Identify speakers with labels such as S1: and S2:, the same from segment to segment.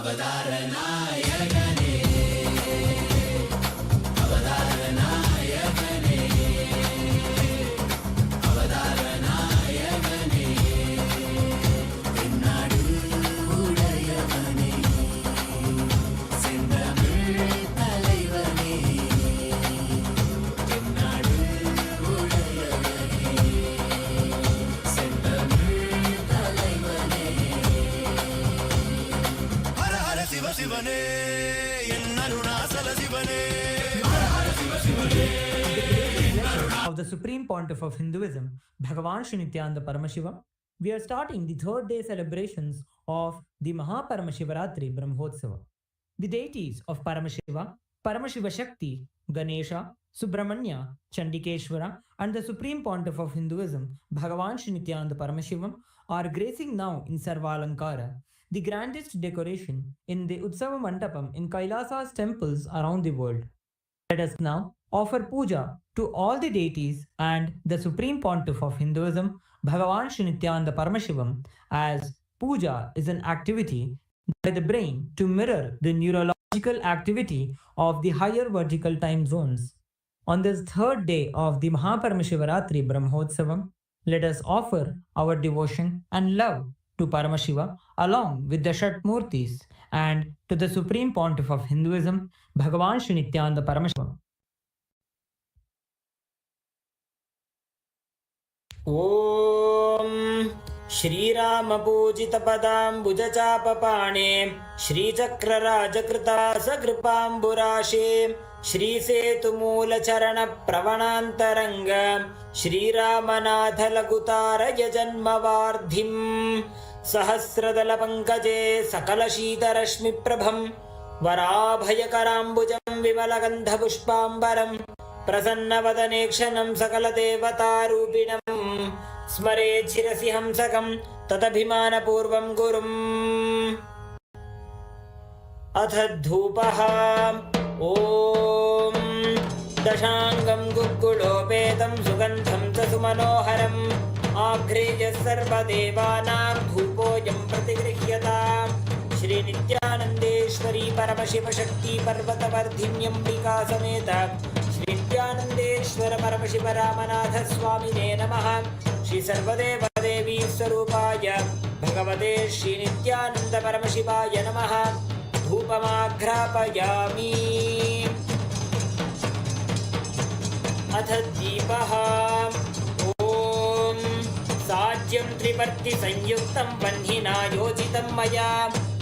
S1: अवतारनायकने अवतारनायकने अवतारनायकने तेन्नाडु उडयवने सेन्दमिழ் தலைவனே तेन्नाडु उडयवने सेन्दमिழ் தலைவனே हर हर शिव शिवने एन्नरुणाचल शिवने हर हर शिव शिवने
S2: of the Supreme Pontiff of Hinduism, 𝗤𝗂𝗇𝗡 Sri Nithyananda Paramashivam, we are starting the third day celebrations of the Mahaparamashivaratri Brahmotsava. The deities of Paramashiva, Paramashiva Shakti, Ganesha, Subramanya, Chandikeshwara, and the Supreme Pontiff of Hinduism, 𝗤𝗂𝗇𝗡 Sri Nithyananda Paramashivam, are gracing now in Sarvalankara, the grandest decoration in the Utsava Mandapam in KAILASA's temples around the world. Let us now offer puja to all the deities and the Supreme Pontiff of Hinduism, 𝗤𝗂𝗇𝗡 Sri Nithyananda Paramashivam, as puja is an activity by the brain to mirror the neurological activity of the higher vertical time zones. On this third day of the Mahaparamashivaratri Brahmotsavam, let us offer our devotion and love to Paramashiva along with the Shatmurtis and to the Supreme Pontiff of Hinduism, 𝗤𝗂𝗡 Sri Nithyananda Paramashivam.
S3: ॐ श्रीरामपूजितपदाम्बुजचापपाणे श्रीचक्रराजकृतासकृपाम्बुराशे श्रीसेतुमूलचरणप्रवणान्तरङ्ग श्रीरामनाथलघुतारयजन्मवार्धिम् सहस्रदलपङ्कजे सकलशीतरश्मिप्रभं वराभयकराम्बुजं विमलगन्धपुष्पाम्बरम् प्रसन्नवदने क्षणं सकलदेवतारूपिणं स्मरेत् शिरसि हंसकं तदभिमानपूर्वं गुरुम् अथ धूपः ॐ दशाङ्गं गुग्गुलोपेतं सुगन्धं च सुमनोहरम् आघ्रेयः सर्वदेवानां धूपोऽयं प्रतिगृह्यताम् श्रीनित्यानन्देश्वरी परमशिवशक्ति पर्वतवर्धिन्यम्बिका समेत श्रीनित्यानन्देश्वर परमशिव रामनाथ स्वामिने नमः। श्री सर्वदेवदेवी स्वरूपाय भगवते श्रीनित्यानन्द परमशिवाय नमः। धूपमाघ्रापयामि। अथ दीपः ॐ साज्यं त्रिवर्तिसंयुक्तं वह्निना योजितं मया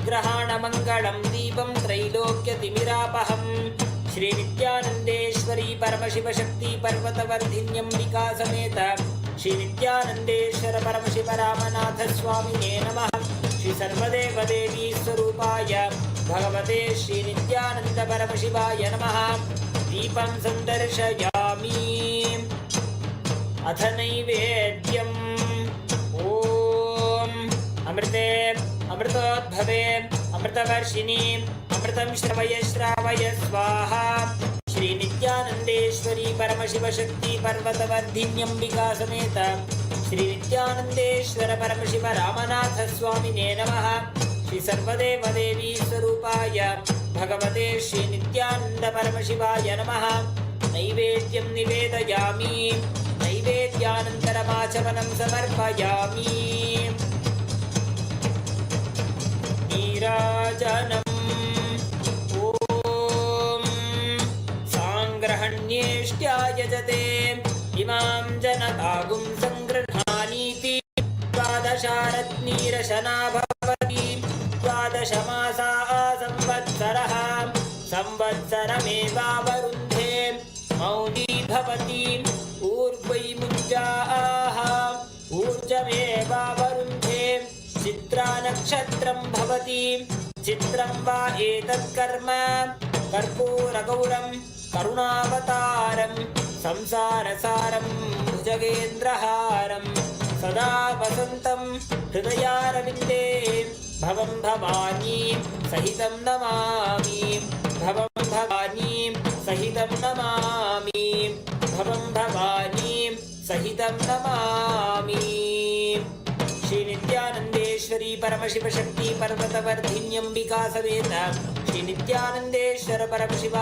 S3: ग्रहाणमङ्गलं दीपं त्रैलोक्यतिमिरापहम् श्रीनित्यानन्देश्वरी परमशिवशक्ति पर्वतवर्धिन्यम्बिका समेत श्रीनित्यानन्देश्वर परमशिव रामनाथ स्वामिने नमः। श्री सर्वदेवदेवी स्वरूपाय भगवते श्रीनित्यानन्द परमशिवाय नमः। दीपं सन्दर्शयामि। अथ नैवेद्यम् ॐ अमृते अमृतोद्भवे अमृतवर्षिणी अमृतं श्रवय श्रावय स्वाहा। श्रीनित्यानन्देश्वरी परमशिवशक्ति पर्वतवर्धिन्यम्बिका समेत श्रीनित्यानन्देश्वर परमशिव रामनाथ स्वामिने नमः। श्री सर्वदेवदेवी स्वरूपाय भगवते श्रीनित्यानन्द परमशिवाय नमः। नैवेद्यं निवेदयामि। नैवेद्यानन्तरमाचमनं समर्पयामि। नीराजनम् ॐ साङ्ग्रहण्येष्ट्यायजते इमां जनतागुं सङ्गृह्णानीति द्वादशारत्नीरशना भवति। द्वादशमासा संवत्सरः संवत्सरमेवावरुन्धे मौनी भवति। ऊर्ध्वै मुञ्जाः ऊर्जमेवावरुन्धे चित्रा नक्षत्रं भवति। चित्रं वा एतत् कर्म कर्पूरगौरं करुणावतारं संसारसारं भुजगेन्द्रहारं सदा वसन्तं हृदयारविन्दे भवं भवानी सहितं नमामि। भवं भवानी सहितं नमामि। भवं भवानी सहितं नमामि। श्री नित्यानन्देश्वरी परमशिवशक्ति पर्वतवर्धिन्यम्बिका समेत श्री नित्यानंदेश्वर परमशिव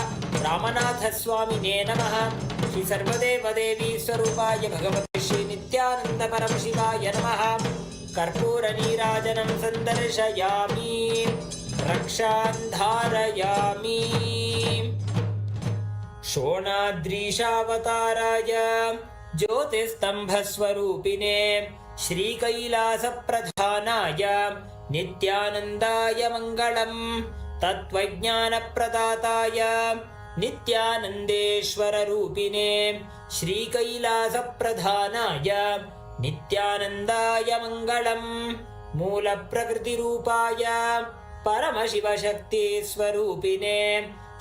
S3: रामनाथ स्वामिने नमः। श्री सर्वदेवदेवी स्वरूपाय भगवते श्री नित्यानंद परमशिवाय नमः। कर्पूर नीराजनं सन्दर्शयामि रक्षान् धारयामि। शोणाद्रीशावताराय ज्योतिस्तंभस्वरूपिणे श्रीकैलासप्रधानाय नित्यानन्दाय मङ्गलम्। तत्त्वज्ञानप्रदाताय नित्यानन्देश्वररूपिणे श्रीकैलासप्रधानाय नित्यानन्दाय मङ्गलम्। मूलप्रकृतिरूपाय परमशिवशक्तिस्वरूपिणे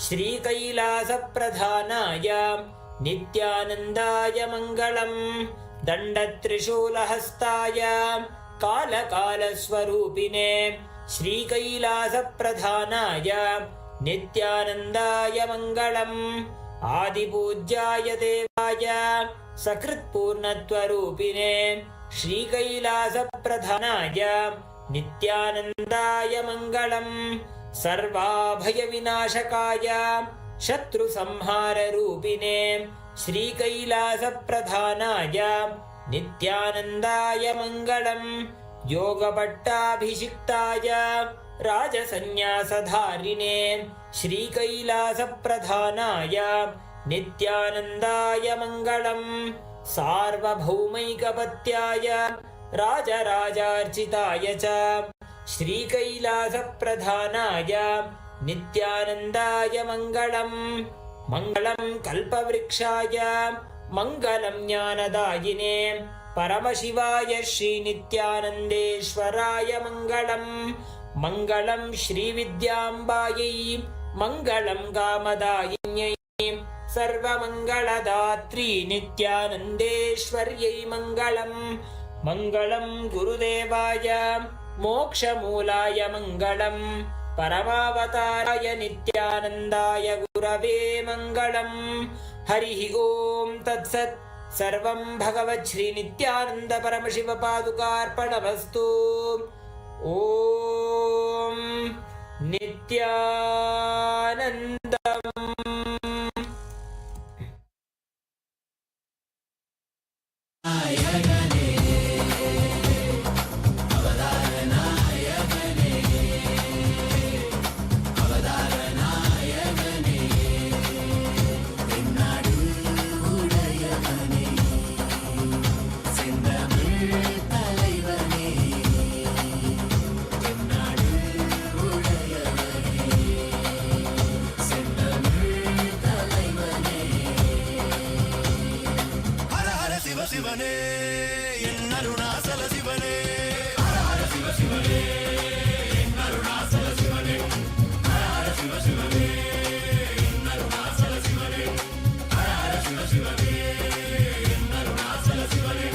S3: श्रीकैलासप्रधानाय नित्यानन्दाय मङ्गलम्। दण्डत्रिशूलहस्ताय कालकालस्वरूपिणे श्रीकैलासप्रधानाय नित्यानन्दाय मङ्गलम्। आदिपूज्याय देवाय सकृत्पूर्णत्वरूपिणे श्रीकैलासप्रधानाय नित्यानन्दाय मङ्गलम्। सर्वाभयविनाशकाय शत्रुसंहाररूपिणे श्रीकैलासप्रधानाय नित्यानन्दाय मङ्गलम्। योगपट्टाभिषिक्ताय राजसन्न्यासधारिणे श्रीकैलासप्रधानाय नित्यानन्दाय मङ्गलम्। सार्वभौमैकपत्याय राजराजार्चिताय च श्रीकैलासप्रधानाय नित्यानन्दाय मङ्गलम्। मङ्गलं कल्पवृक्षाय मङ्गलं ज्ञानदायिने परमशिवाय श्रीनित्यानन्देश्वराय मङ्गलम्। मङ्गलं श्रीविद्याम्बायै मङ्गलं कामदायिन्यै सर्वमङ्गलदात्री नित्यानन्देश्वर्यै मङ्गलम्। मङ्गलं गुरुदेवाय मोक्षमूलाय मङ्गलम्। परमावताराय नित्यानन्दाय गुरवे मङ्गलम्। हरिः ॐ तत्सत्। सर्वं भगवत् श्री नित्यानन्द परमशिव पादुकार्पणमस्तु। ॐ नित्यानन्दम्।
S1: சிவனே என் அருணாசல சிவனே ஹர ஹர சிவ சிவனே என் அருணாசல சிவனே ஹர ஹர சிவ சிவனே என் அருணாசல சிவனே ஹர ஹர சிவ சிவனே என் அருணாசல சிவனே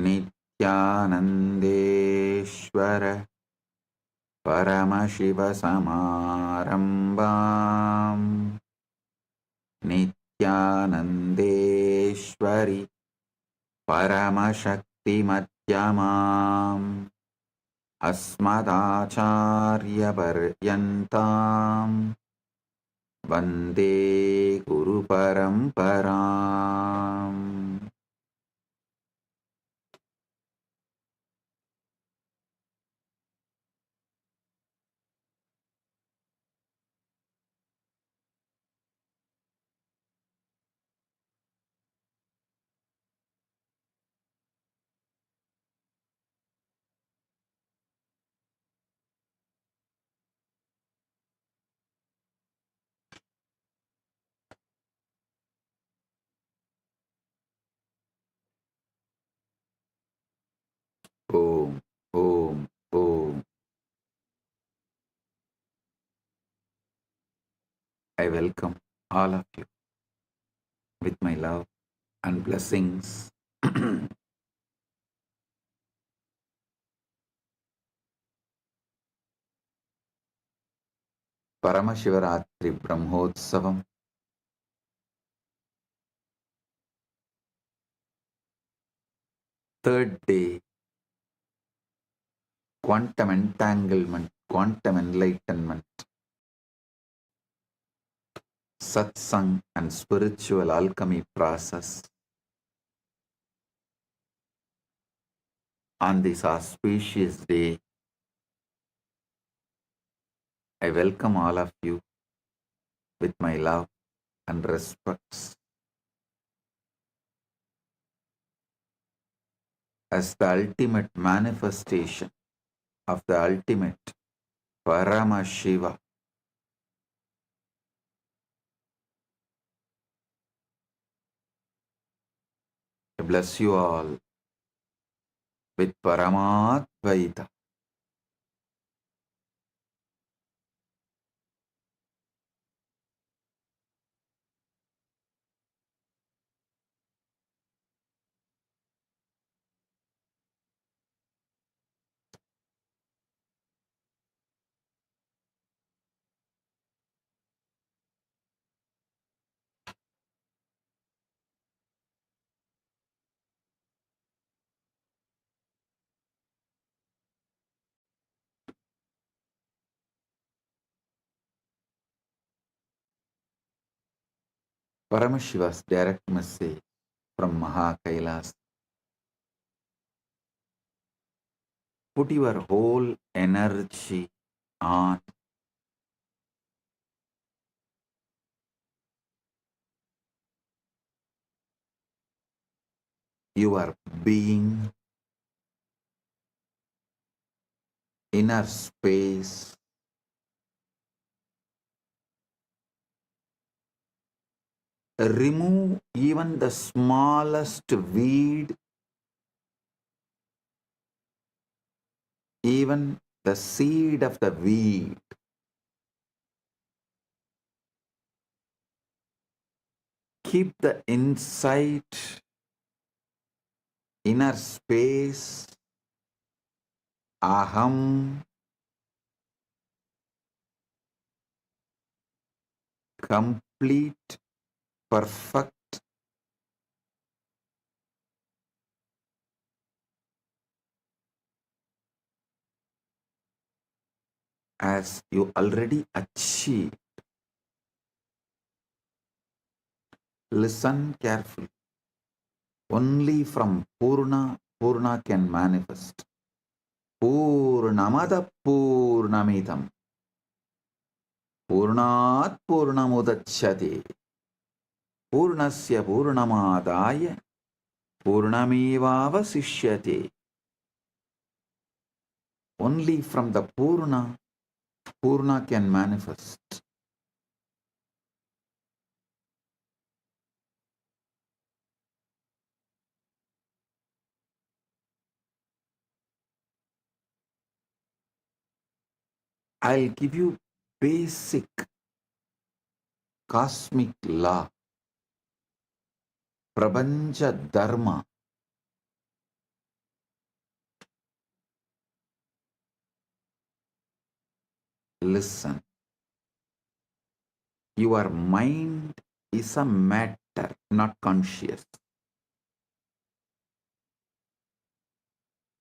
S4: नित्यानन्देश्वर परमशिवसमारम्भाम् नित्यानन्देश्वरि परमशक्तिमध्यमाम् अस्मदाचार्यपर्यन्ताम् वन्दे गुरुपरम्पराम्। Om, Om, Om. I welcome all of you with my love and blessings. Paramashivaratri Brahmotsavam, third day, quantum entanglement, quantum enlightenment, satsang and spiritual alchemy process. On this auspicious day, I welcome all of you with my love and respects. As the ultimate manifestation of the ultimate Paramashiva, I bless you all with 𝗤𝗂𝗘𝗡𝗏. Paramashiva's direct message from KAILASA. Put your whole energy on your being, inner space, remove even the smallest weed, even the seed of the weed. Keep the insight, inner space, aham, complete, perfect, as you already achieved. Listen carefully. Only from Purna can manifest. Purnamada Purnamidam Purnat Purnamudachyate Purnasya Purnamadaya Purnamevavasishyate. Only from the Purna can manifest. I'll give you basic cosmic law, Prabanja Dharma, Listen. Your mind is a matter, not conscious.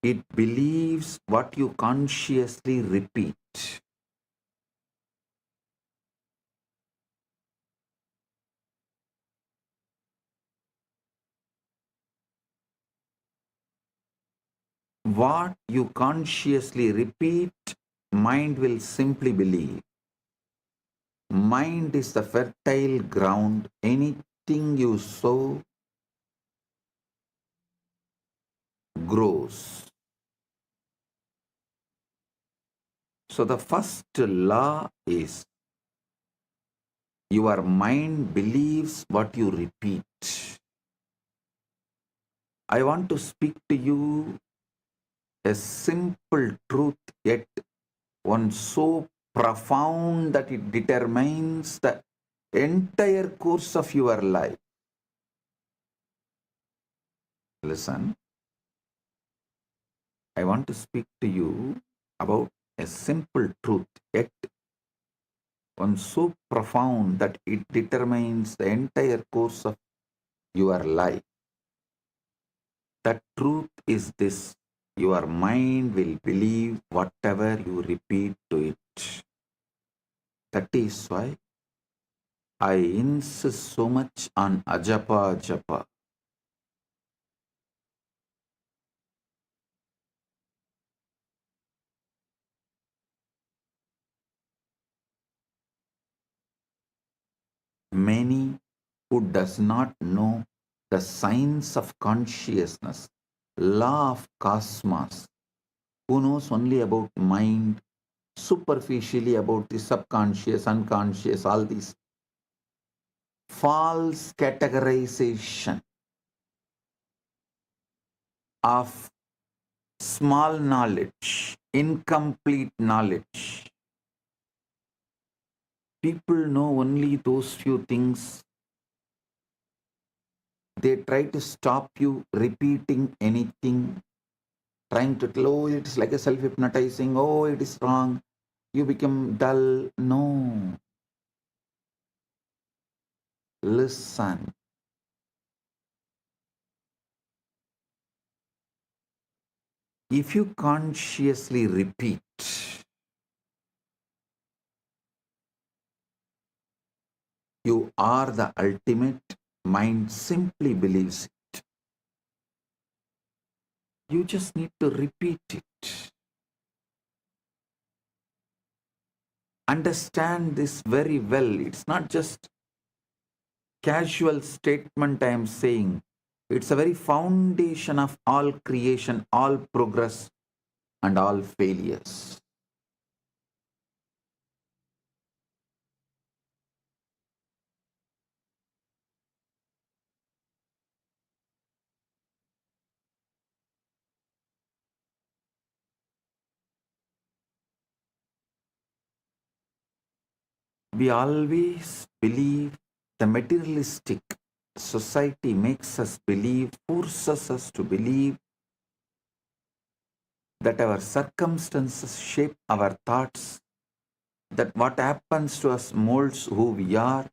S4: It believes what you consciously repeat. What you consciously repeat, mind will simply believe. Mind is the fertile ground. Anything you sow grows. So the first law is your mind believes what you repeat. I want to speak to you a simple truth, yet one so profound that it determines the entire course of your life. Listen, I want to speak to you about a simple truth, yet one so profound that it determines the entire course of your life. The truth is this: your mind will believe whatever you repeat to it. That is why I insist so much on ajapa japa. Many who does not know the science of consciousness, law of cosmos, who knows only about mind, superficially about the subconscious, unconscious, all these false categorization of small knowledge, incomplete knowledge. People know only those few things. They try to stop you repeating anything, trying to tell, oh, it's like a self-hypnotizing, oh, it is wrong, you become dull. No. Listen. If you consciously repeat, you are the ultimate, mind simply believes it. You just need to repeat it. Understand this very well. It's not just casual statement I am saying. It's a very foundation of all creation, all progress, and all failures. We always believe the materialistic society makes us believe, forces us to believe that our circumstances shape our thoughts, that what happens to us molds who we are,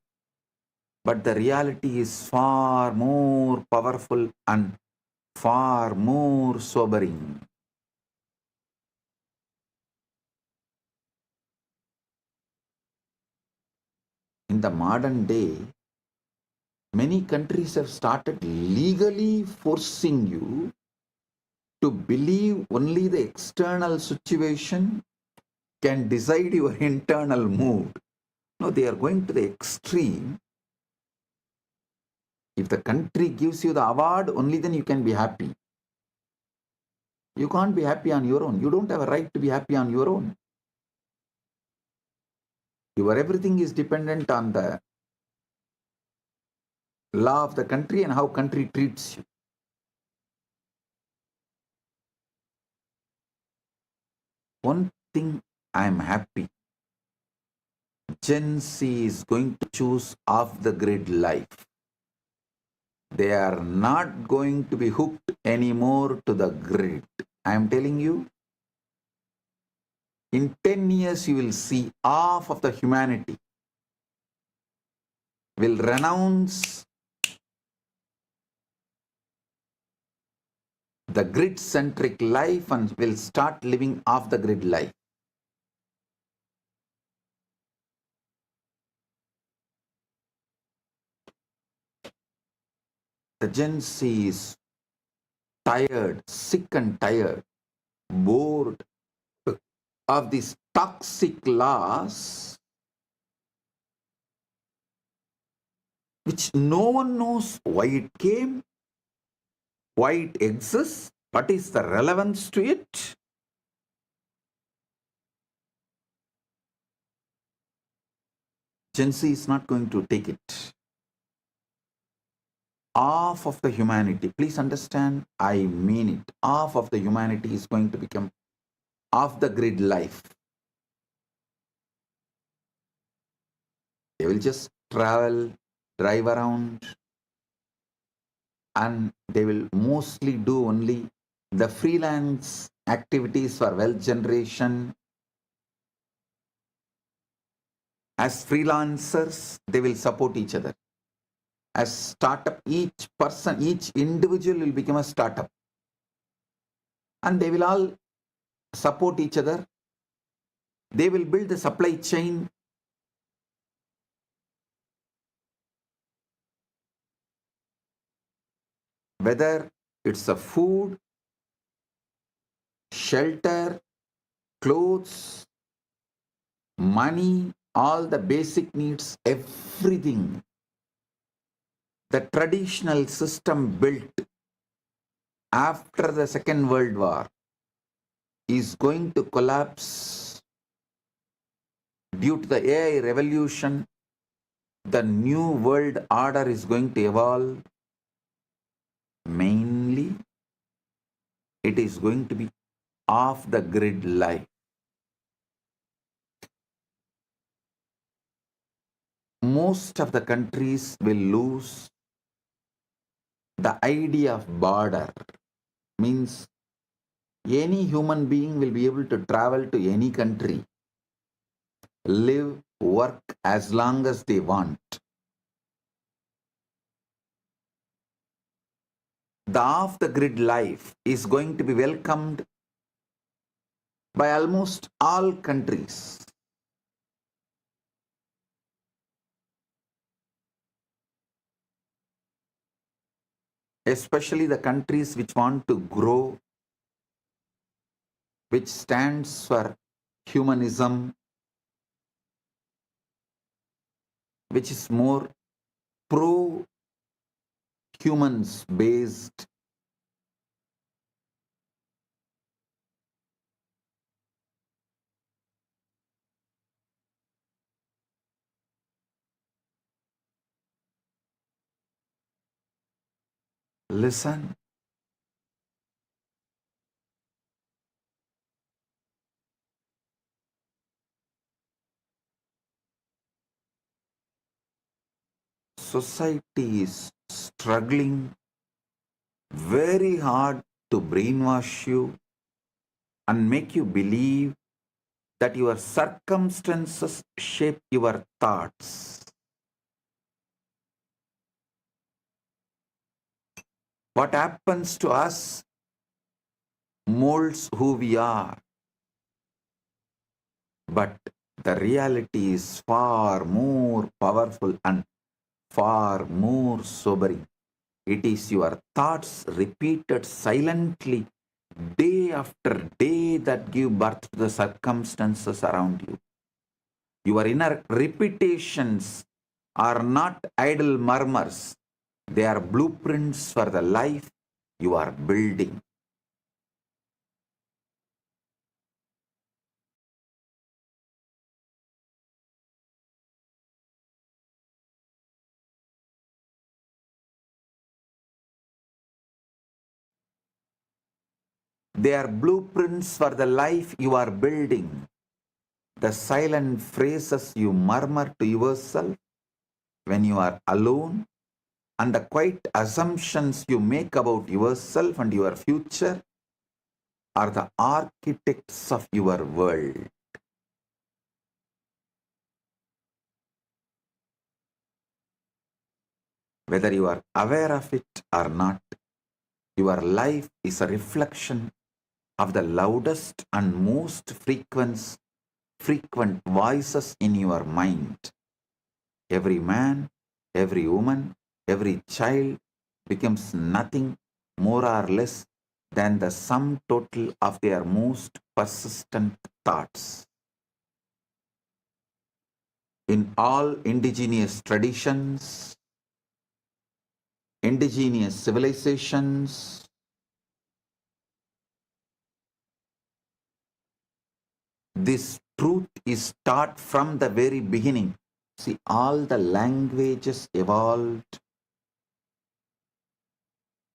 S4: but the reality is far more powerful and far more sobering. In the modern day, many countries have started legally forcing you to believe only the external situation can decide your internal mood. No, they are going to the extreme. If the country gives you the award, only then you can be happy. You can't be happy on your own. You don't have a right to be happy on your own. Your everything is dependent on the law of the country and how country treats you. One thing I am happy. Gen Z is going to choose off the grid life. They are not going to be hooked anymore to the grid. I am telling you, In 10 years, you will see half of the humanity will renounce the grid-centric life and will start living off the grid life. The Gen Z is tired, sick and tired, bored of these toxic laws which no one knows why it came, why it exists, what is the relevance to it. Gen Z is not going to take it. Half of the humanity, please understand, I mean it, half of the humanity is going to become off the grid life. They will just travel, drive around, and they will mostly do only the freelance activities for wealth generation. As freelancers, they will support each other. As startup, each person, each individual will become a startup. And they will all support each other. They will build the supply chain. Whether it's a food, shelter, clothes, money, all the basic needs, everything. The traditional system built after the Second World War is going to collapse due to the AI revolution. The new world order is going to evolve. Mainly, it is going to be off the grid life. Most of the countries will lose the idea of border. Means any human being will be able to travel to any country, live, work as long as they want. The off-the-grid life is going to be welcomed by almost all countries. Especially the countries which want to grow, which stands for humanism, which is more pro-humans based. Listen. Society is struggling very hard to brainwash you and make you believe that your circumstances shape your thoughts. What happens to us molds who we are. But the reality is far more powerful and far more sobering. It is your thoughts repeated silently day after day that give birth to the circumstances around you. Your inner repetitions are not idle murmurs. They are blueprints for the life you are building. They are blueprints for the life you are building. The silent phrases you murmur to yourself when you are alone, and the quiet assumptions you make about yourself and your future are the architects of your world. whether you are aware of it or not, your life is a reflection of the loudest and most frequent voices in your mind. Every man, every woman, every child becomes nothing more or less than the sum total of their most persistent thoughts. In all indigenous traditions, indigenous civilizations, this truth is taught from the very beginning. See, all the languages evolved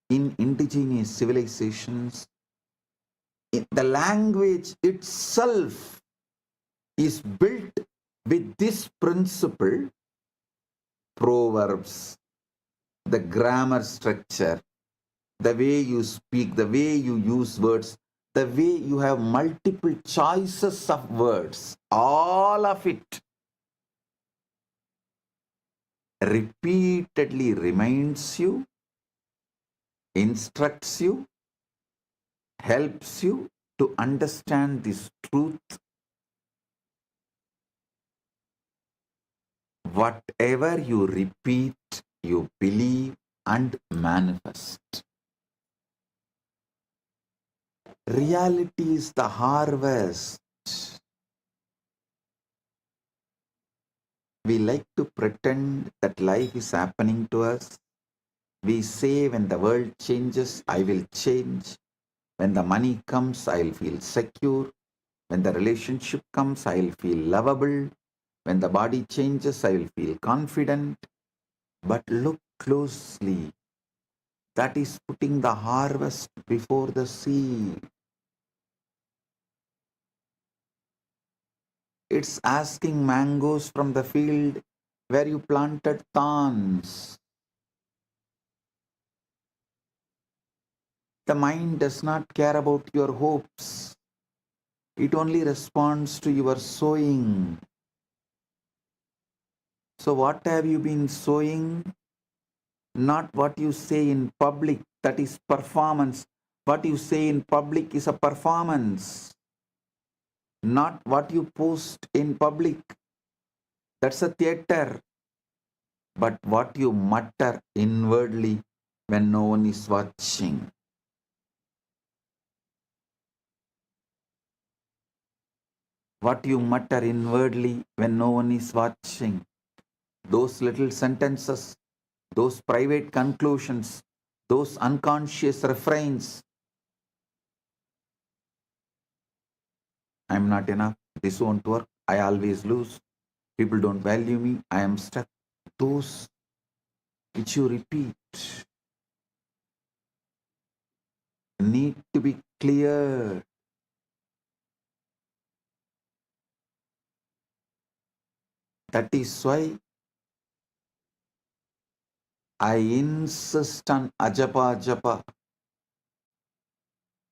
S4: in indigenous civilizations. The language itself is built with this principle: proverbs, the grammar structure, the way you speak, the way you use words, the way you have multiple choices of words, all of it repeatedly reminds you, instructs you, helps you to understand this truth. Whatever you repeat, you believe and manifest. Reality is the harvest. We like to pretend that life is happening to us. We say, when the world changes, I will change. When the money comes, I'll feel secure. When the relationship comes, I'll feel lovable. When the body changes, I will feel confident. But look closely. That is putting the harvest before the seed. It's asking mangoes from the field where you planted thorns. The mind does not care about your hopes. It only responds to your sowing. So what have you been sowing? Not what you say in public, that is performance. What you say in public is a performance. Not what you post in public, that's a theater. But what you mutter inwardly when no one is watching. What you mutter inwardly when no one is watching. Those little sentences, those private conclusions, those unconscious refrains. I'm not enough, this won't work, I always lose, people don't value me, I am stuck. Those which you repeat need to be cleared. That is why I insist on ajapa japa.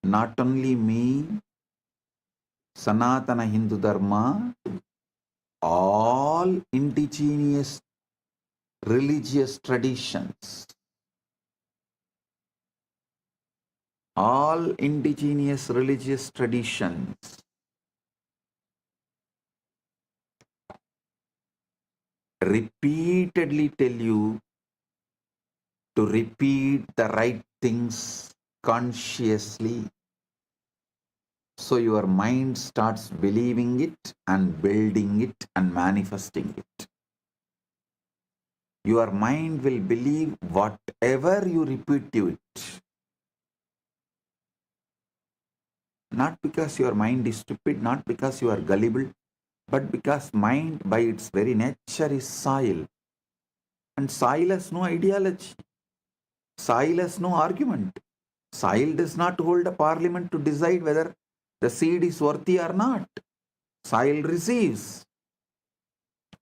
S4: Not only me, Sanatana Hindu Dharma, all indigenous religious traditions, all indigenous religious traditions repeatedly tell you to repeat the right things consciously. So your mind starts believing it and building it and manifesting it. Your mind will believe whatever you repeat to it. Not because your mind is stupid, not because you are gullible, but because mind by its very nature is soil. And soil has no ideology. Soil has no argument. Soil does not hold a parliament to decide whether the seed is worthy or not. Soil receives.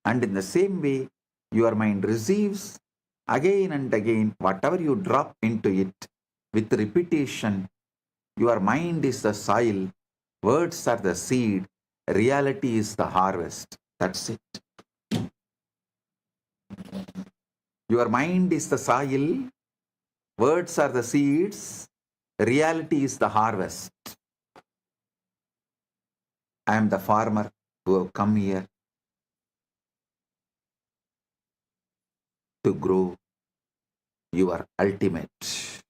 S4: And in the same way, your mind receives again and again whatever you drop into it with repetition. Your mind is the soil, words are the seed, reality is the harvest. That's it. Your mind is the soil, words are the seeds, reality is the harvest. I am the farmer who have come here to grow your ultimate.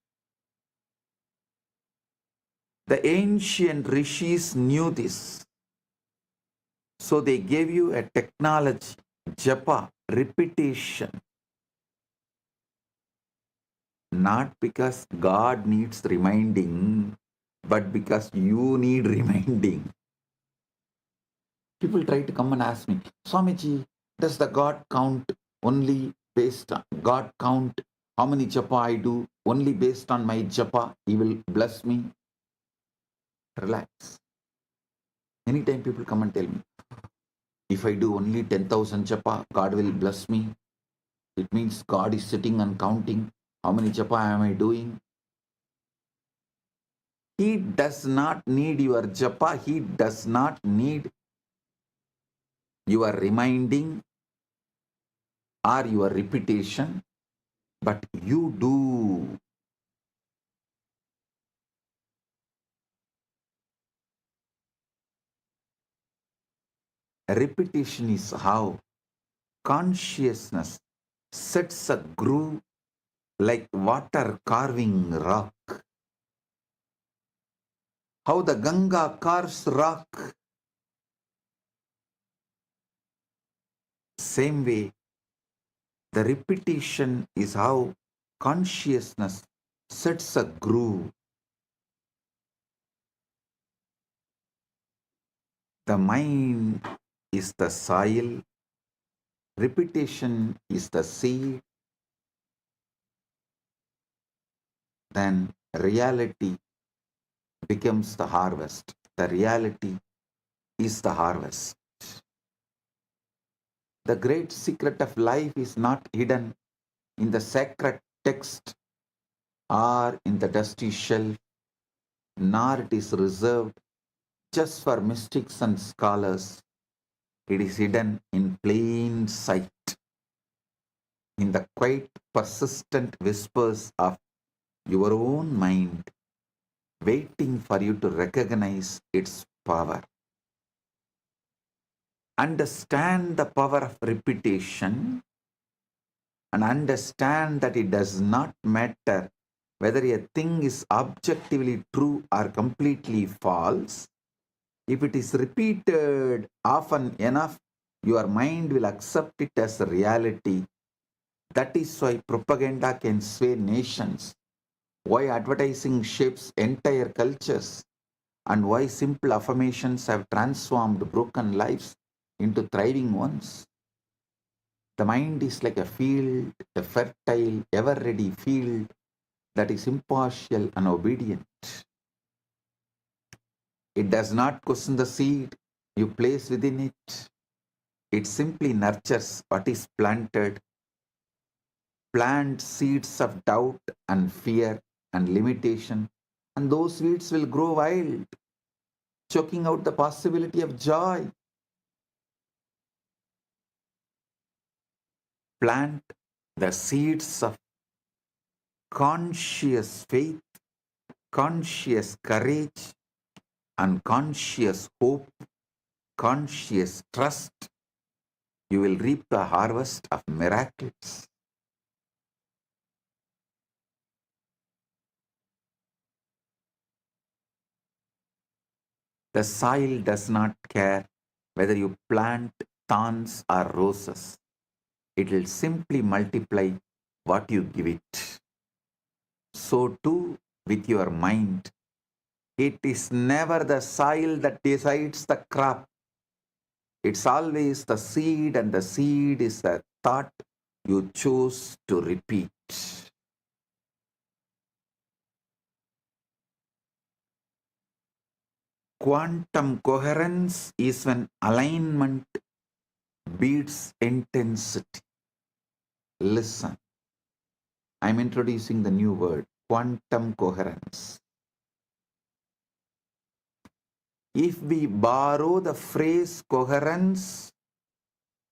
S4: The ancient rishis knew this. So they gave you a technology, japa, repetition. Not because God needs reminding, but because you need reminding. People try to come and ask me, Swamiji, does the God count only based on God count how many japa I do only based on my japa? He will bless me. Relax. Anytime people come and tell me, if I do only 10,000 japa, God will bless me. It means God is sitting and counting how many japa am I doing. He does not need your japa. He does not need your reminding or your repetition, but you do. Repetition is how consciousness sets a groove like water carving rock. How the Ganga carves rock. Same way, the repetition is how consciousness sets a groove. The mind is the soil, repetition is the seed, then reality becomes the harvest. The reality is the harvest. The great secret of life is not hidden in the sacred text or in the dusty shelf, nor it is reserved just for mystics and scholars. It is hidden in plain sight, in the quiet, persistent whispers of your own mind, waiting for you to recognize its power. Understand the power of repetition and understand that it does not matter whether a thing is objectively true or completely false. If it is repeated often enough, your mind will accept it as a reality. That is why propaganda can sway nations, why advertising shapes entire cultures, and why simple affirmations have transformed broken lives into thriving ones. The mind is like a field, a fertile, ever-ready field that is impartial and obedient. It does not question the seed you place within it. It simply nurtures what is planted. Plant seeds of doubt and fear and limitation, and those seeds will grow wild, choking out the possibility of joy. Plant the seeds of conscious faith, conscious courage, and conscious hope, conscious trust. You will reap the harvest of miracles. The soil does not care whether you plant thorns or roses. It will simply multiply what you give it. So too with your mind. It is never the soil that decides the crop. It's always the seed, and the seed is the thought you choose to repeat. Quantum coherence is when alignment beats intensity. Listen, I'm introducing the new word, quantum coherence. If we borrow the phrase coherence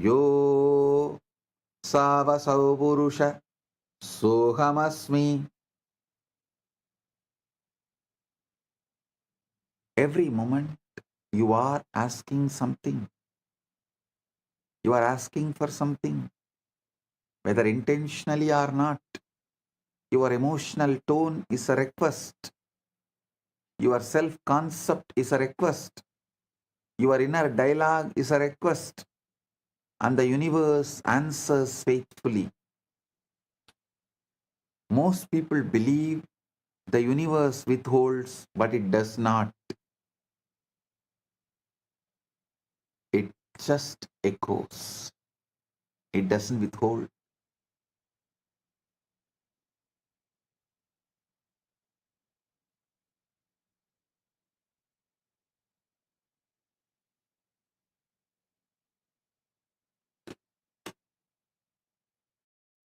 S4: Yo savasau purusha sohamasmi. Every moment you are asking something. You are asking for something, whether intentionally or not. Your emotional tone is a request. Your self-concept is a request. Your inner dialogue is a request. And the universe answers faithfully. Most people believe the universe withholds, but it does not. It just echoes. It doesn't withhold.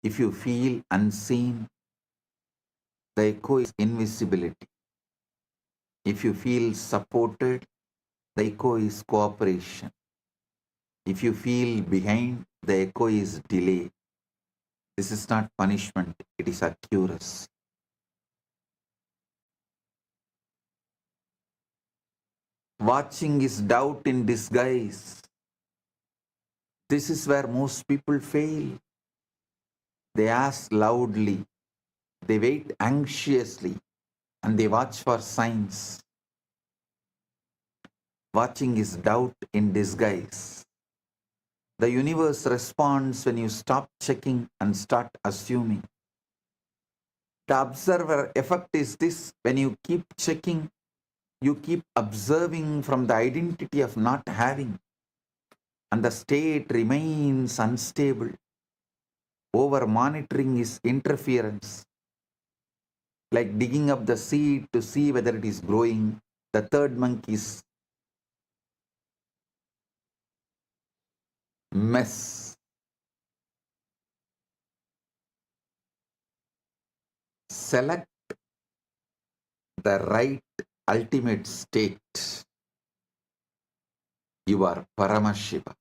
S4: If you feel unseen, the echo is invisibility. If you feel supported, the echo is cooperation. If you feel behind, the echo is delay. This is not punishment, it is accuracy. Watching is doubt in disguise. This is where most people fail. They ask loudly, they wait anxiously, and they watch for signs. Watching is doubt in disguise. The universe responds when you stop checking and start assuming. The observer effect is this: when you keep checking, you keep observing from the identity of not having, and the state remains unstable. Over monitoring is interference, like digging up the seed to see whether it is growing. The third monkey's mess. Select the right ultimate state. You are Paramashiva,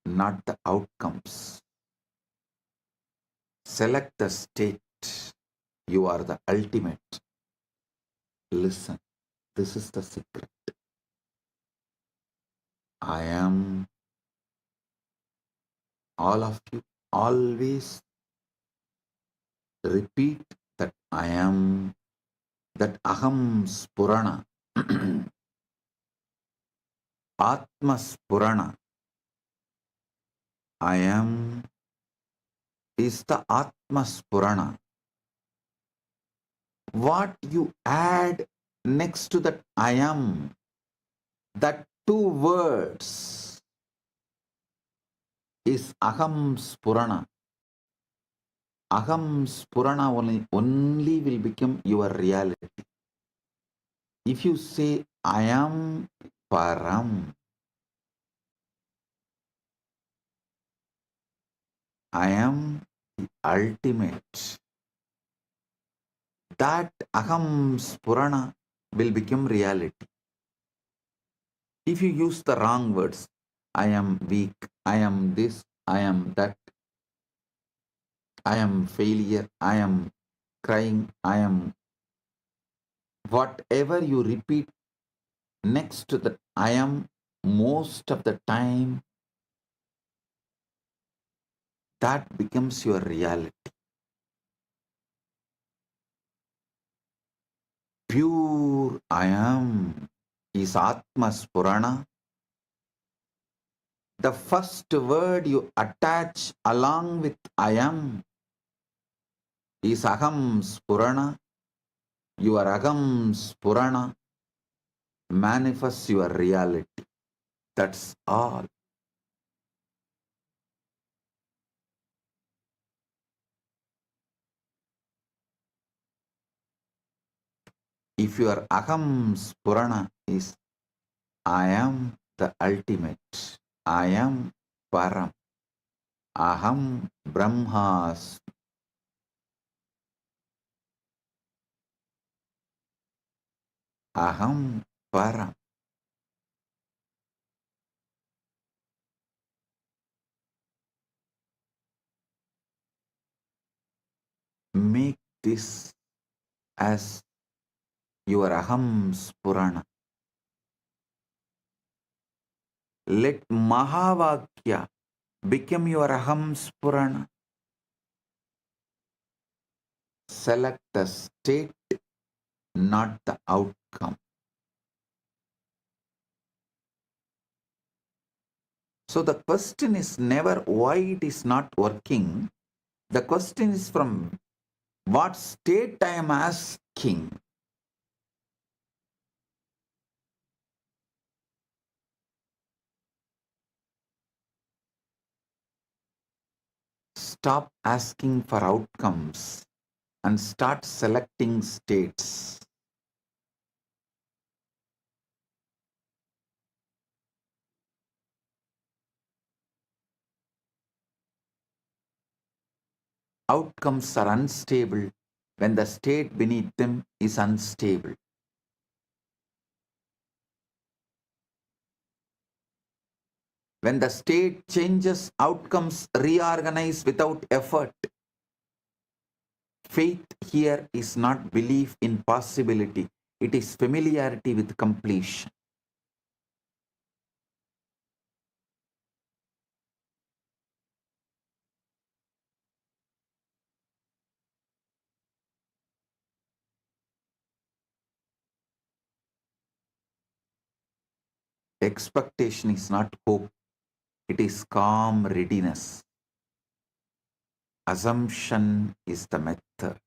S4: not the outcomes. Select the state. You are the ultimate. Listen, this is the secret. I am. All of you always repeat that I am, that Aham Spurana, Atma Spurana. I am is the Atma Spurana. What you add next to that I am, that two words is Aham Spurana. Aham Spurana only will become your reality. If you say I am Param, I am the ultimate, that Aham Spurana will become reality. If you use the wrong words, I am weak, I am this, I am that, I am failure, I am crying, I am, whatever you repeat next to that I am, most of the time, that becomes your reality. Pure I am is Atma Spurana. The first word you attach along with I am is Aham Spurana. Your Aham Spurana manifests your reality. That's all. If your Aham Spurana is I am the ultimate, I am Param, Aham Brahmas, Aham Param. Make this as your aham spurana. Let Mahavakya become your aham spurana. Select the state, not the outcome. So the question is never why it is not working. The question is from what state I am asking. Stop asking for outcomes and start selecting states. Outcomes are unstable when the state beneath them is unstable. When the state changes, outcomes reorganize without effort. Faith here is not belief in possibility, it is familiarity with completion. Expectation is not hope, it is calm readiness. Assumption is the method.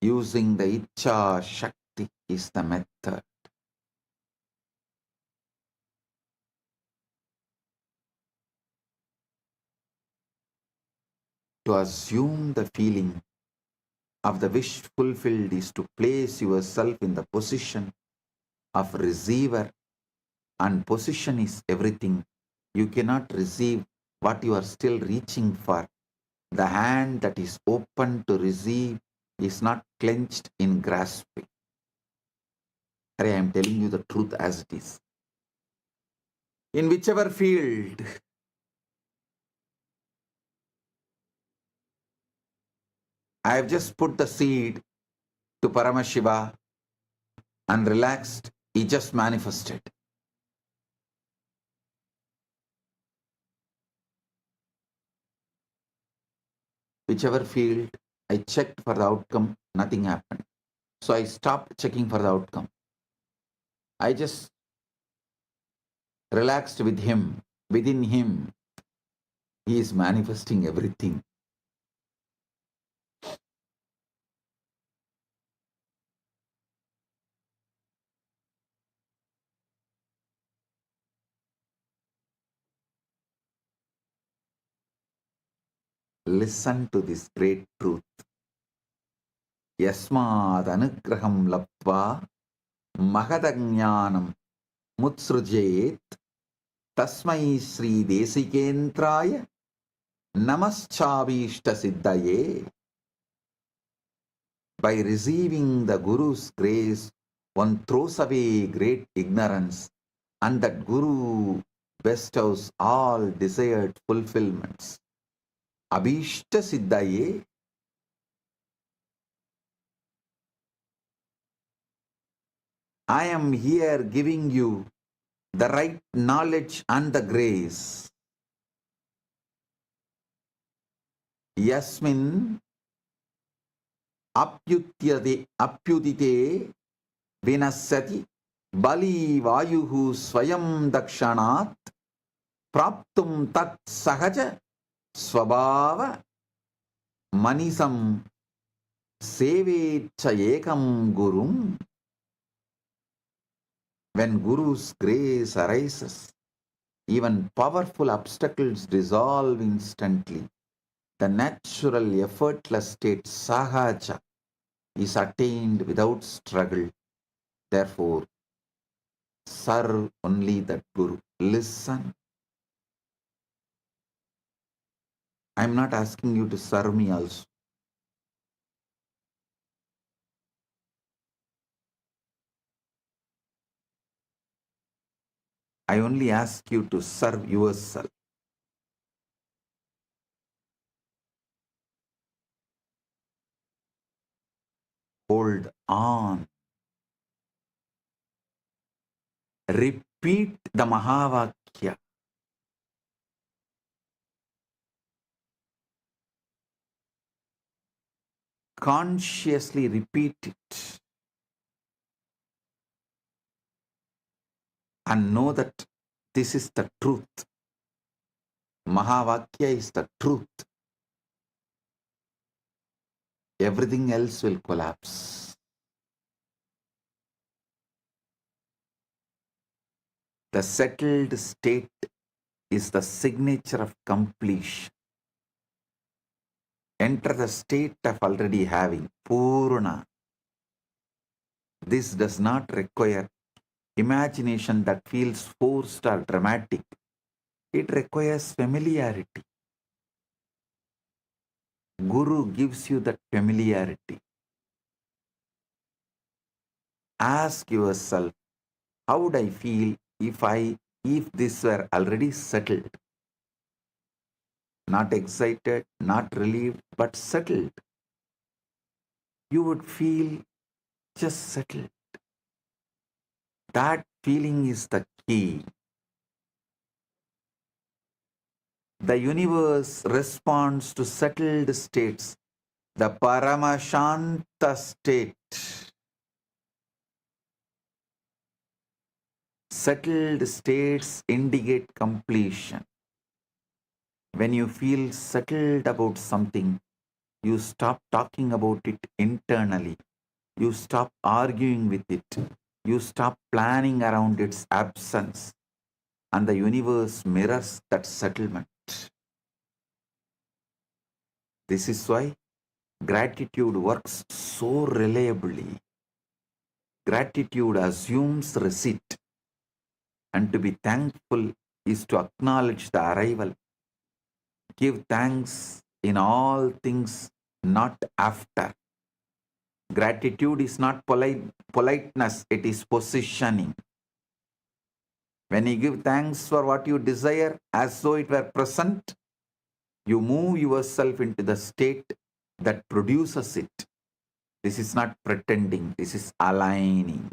S4: Using the Ichcha Shakti is the method. To assume the feeling of the wish fulfilled is to place yourself in the position of receiver, and position is everything. You cannot receive what you are still reaching for. The hand that is open to receive is not clenched in grasping. I am telling you the truth as it is. In whichever field, I have just put the seed to Paramashiva and relaxed, he just manifested. Whichever field, I checked for the outcome, nothing happened. So I stopped checking for the outcome. I just relaxed with him. Within him, he is manifesting everything. Listen to this great truth. Yasmad anugraham lapva mahadajnanam mutsrujet tasmai Sri Desikentraya namaschavishta siddhaye. By receiving the Guru's grace, one throws away great ignorance, and that Guru bestows all desired fulfillments. Abhishta siddhaye. I am here giving you the right knowledge and the grace. Yasmin apyudite vinasati bali vayuhu swayam dakshanat praptum tat sahaja swabhava manisam sevecha ekam gurum. When Guru's grace arises, even powerful obstacles dissolve instantly. The natural, effortless state sahaja is attained without struggle. Therefore, serve only that Guru. Listen. I am not asking you to serve me also. I only ask you to serve yourself. Hold on. Repeat the Mahavakya. Consciously repeat it. And know that this is the truth. Mahavakya is the truth. Everything else will collapse. The settled state is the signature of completion. Enter the state of already having, Purna. This does not require imagination that feels forced or dramatic. It requires familiarity. Guru gives you that familiarity. Ask yourself, how would I feel if this were already settled? Not excited, not relieved, but settled. You would feel just settled. That feeling is the key. The universe responds to settled states, the Paramashanta state. Settled states indicate completion. When you feel settled about something, you stop talking about it internally. You stop arguing with it. You stop planning around its absence. And the universe mirrors that settlement. This is why gratitude works so reliably. Gratitude assumes receipt. And to be thankful is to acknowledge the arrival. Give thanks in all things, not after. Gratitude is not politeness, it is positioning. When you give thanks for what you desire as though it were present, you move yourself into the state that produces it. This is not pretending, this is aligning.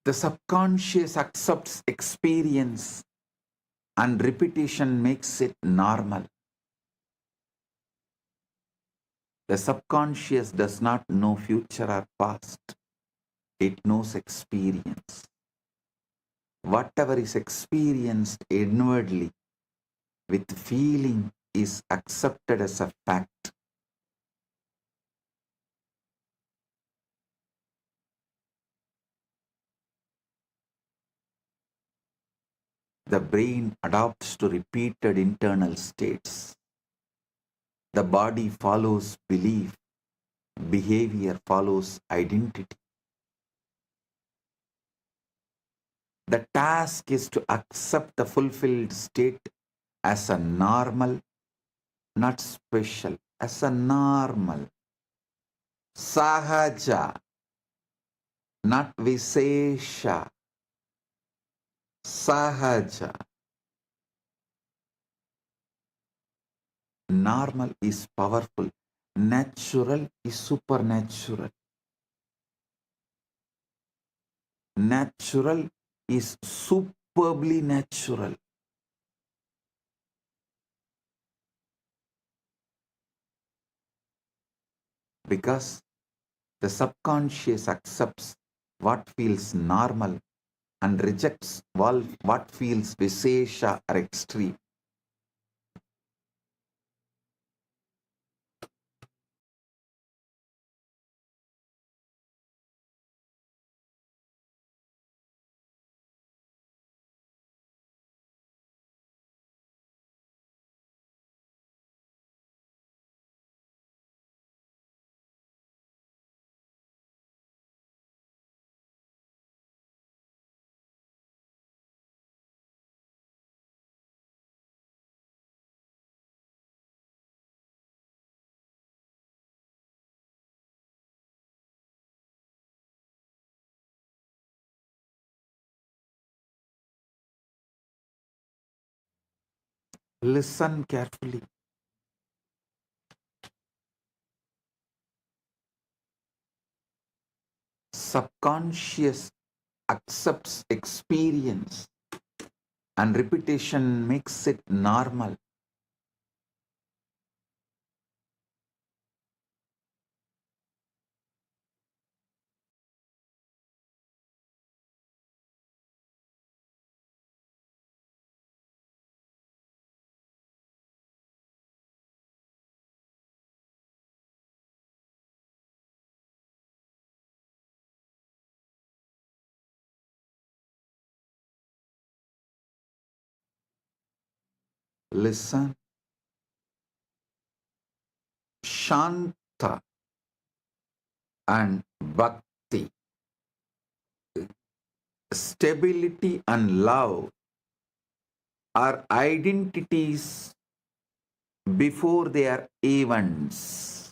S4: The subconscious accepts experience and repetition makes it normal. The subconscious does not know future or past. It knows experience. Whatever is experienced inwardly with feeling is accepted as a fact. The brain adapts to repeated internal states. The body follows belief. Behavior follows identity. The task is to accept the fulfilled state as a normal, not special, as a normal. Sahaja, not Visesha. Sahaja. Normal is powerful. Natural is supernatural. Natural is superbly natural. because the subconscious accepts what feels normal and rejects what feels vishesha or extreme. Listen carefully. Subconscious accepts experience and repetition makes it normal. Listen. Shanta and bhakti, stability and love are identities before they are events.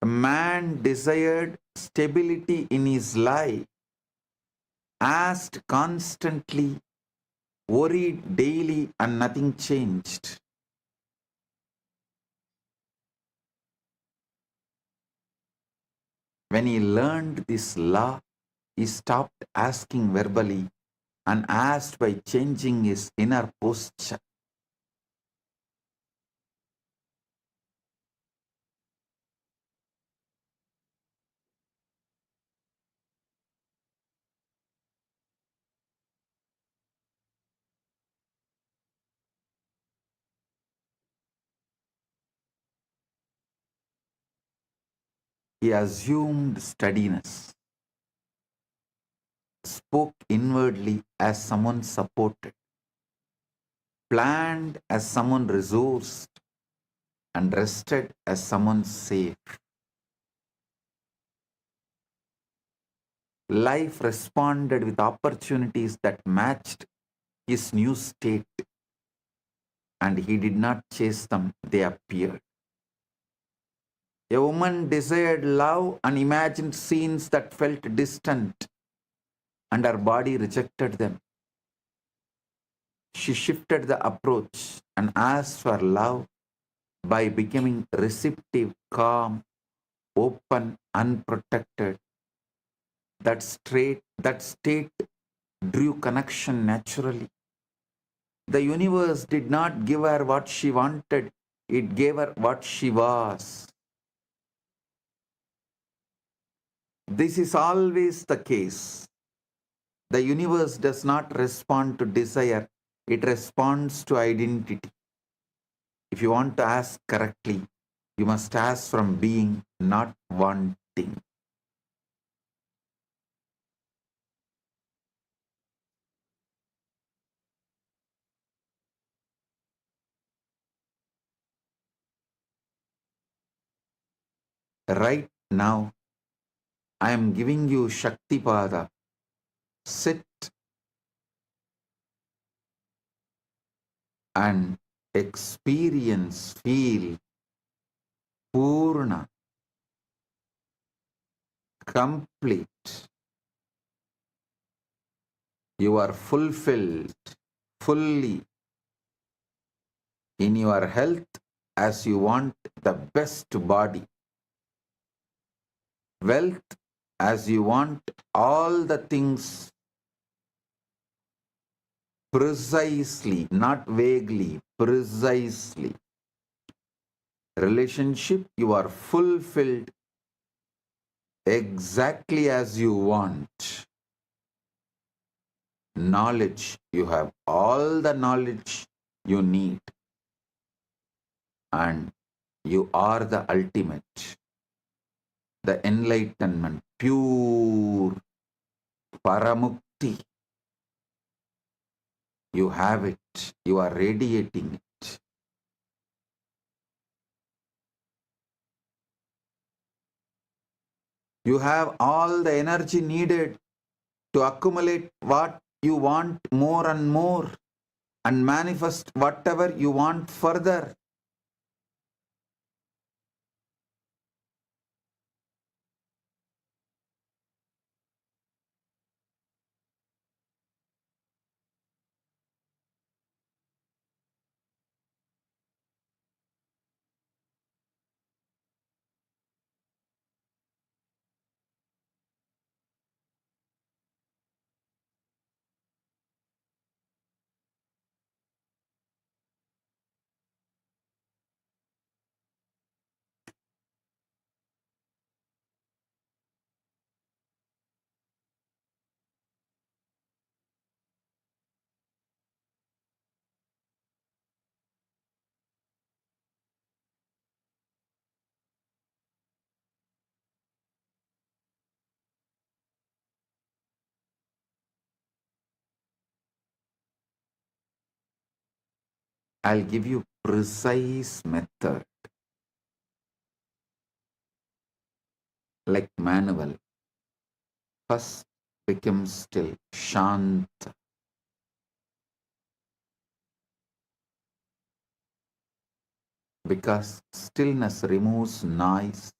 S4: A man desired stability in his life, asked constantly, worried daily, and nothing changed. When he learned this law, he stopped asking verbally and asked by changing his inner posture. He assumed steadiness, spoke inwardly as someone supported, planned as someone resourced, and rested as someone safe. Life responded with opportunities that matched his new state, and he did not chase them, they appeared. A woman desired love and imagined scenes that felt distant, and her body rejected them. She shifted the approach and asked for love by becoming receptive, calm, open, unprotected. That state drew connection naturally. The universe did not give her what she wanted, it gave her what she was. This is always the case. The universe does not respond to desire, it responds to identity. If you want to ask correctly, you must ask from being, not wanting. Right now, I am giving you Shaktipada. Sit and experience, feel Purna, complete. You are fulfilled fully in your health as you want the best body, wealth as you want all the things precisely, not vaguely, precisely. Relationship, you are fulfilled exactly as you want. Knowledge, you have all the knowledge you need. And you are the ultimate, the enlightenment, pure paramukti. You have it. You are radiating it. You have all the energy needed to accumulate what you want more and more and manifest whatever you want further. I'll give you precise method, like manual. First, become still, shanta. Because stillness removes noise.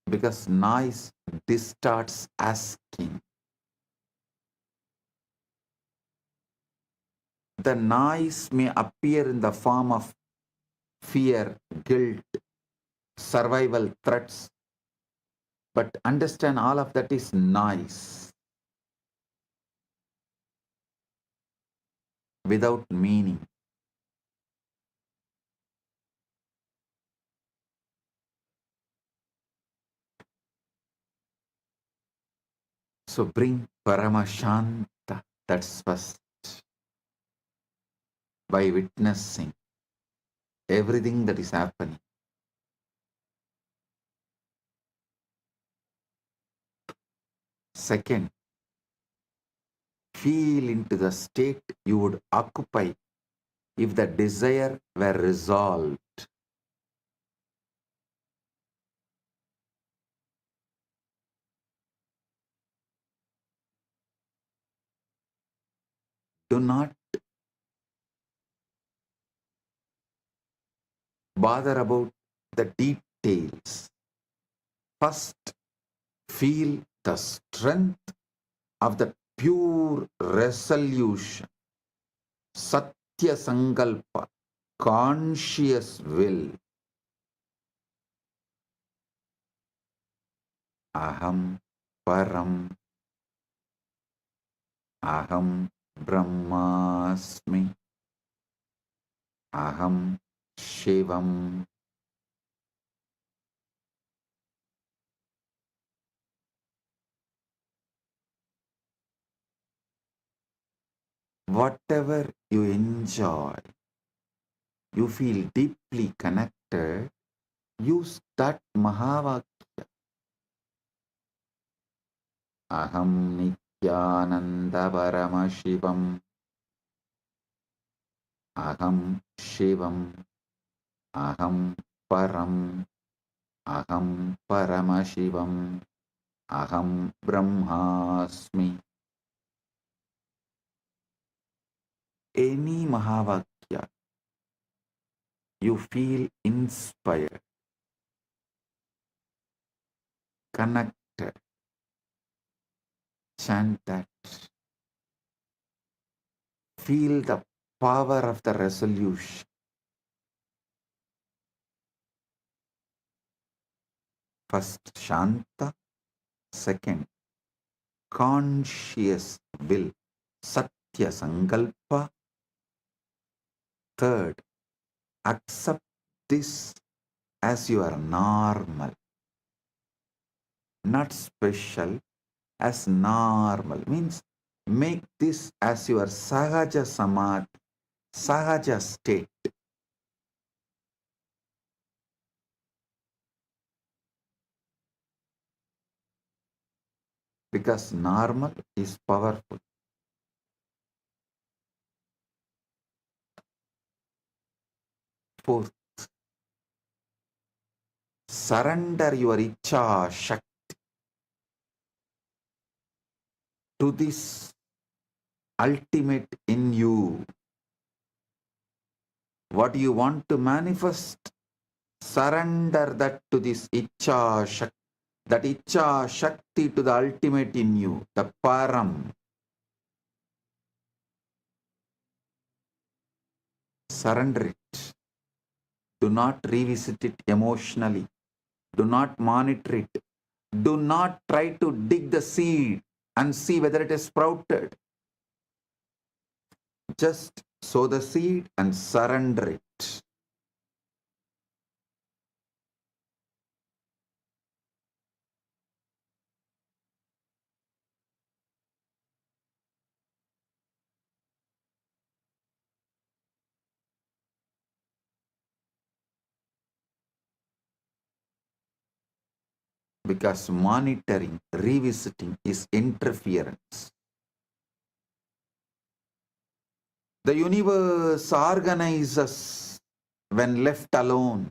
S4: Because noise distorts asking. The noise may appear in the form of fear, guilt, survival threats, but understand all of that is noise without meaning. So bring Paramashanta, that's first, by witnessing everything that is happening. Second, feel into the state you would occupy if the desire were resolved. Do not bother about the details. First, feel the strength of the pure resolution, Satya Sankalpa, conscious will. Aham Param, Aham Brahmasmi, Aham Shivam. Whatever you enjoy, you feel deeply connected, use that Mahavakya. Aham Nithyananda Paramashivam, Aham Shivam, Aham Param, Aham Paramashivam, Aham Brahmasmi. Any Mahavakya, you feel inspired, connected, chant that. Feel the power of the resolution. First, Shanta. Second, conscious will, Satya Sankalpa. Third, accept this as your normal, not special, as normal. Means make this as your sahaja samadhi, sahaja state. Because normal is powerful. Fourth, surrender your ichcha shakti to this ultimate in you. What you want to manifest, surrender that to this ichcha shakti, that ichcha shakti to the ultimate in you, the param. Surrender it. Do not revisit it emotionally. Do not monitor it. Do not try to dig the seed and see whether it is sprouted. Just sow the seed and surrender it. Because monitoring, revisiting is interference. The universe organizes when left alone.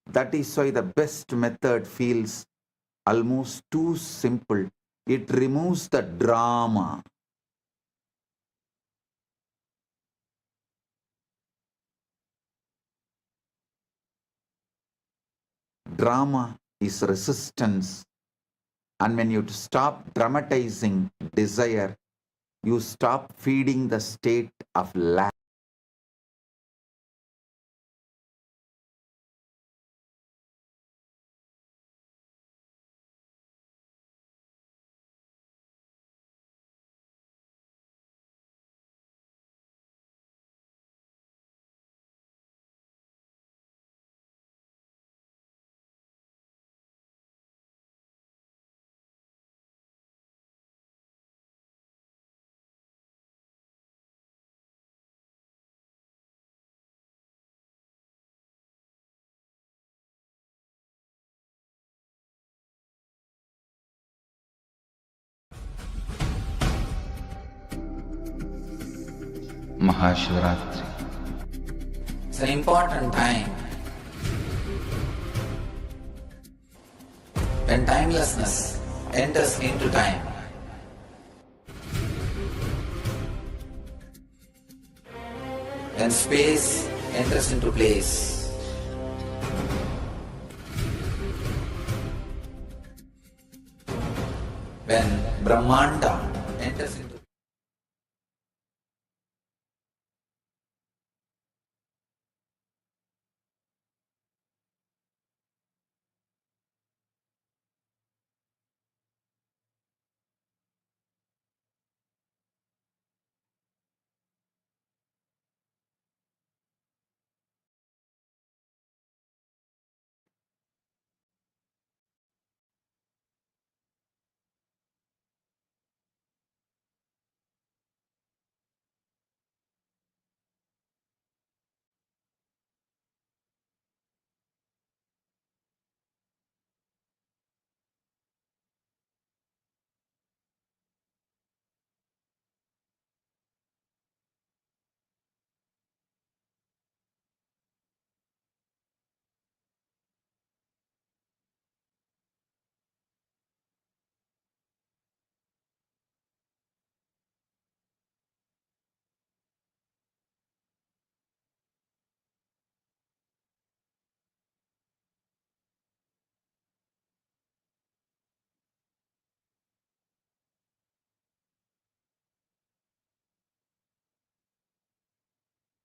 S4: That is why the best method feels almost too simple. It removes the drama. Drama is resistance. And when you stop dramatizing desire, you stop feeding the state of lack. Mahaparamashivaratri. It's an important time when timelessness enters into time. When space enters into place. When Brahmanda enters into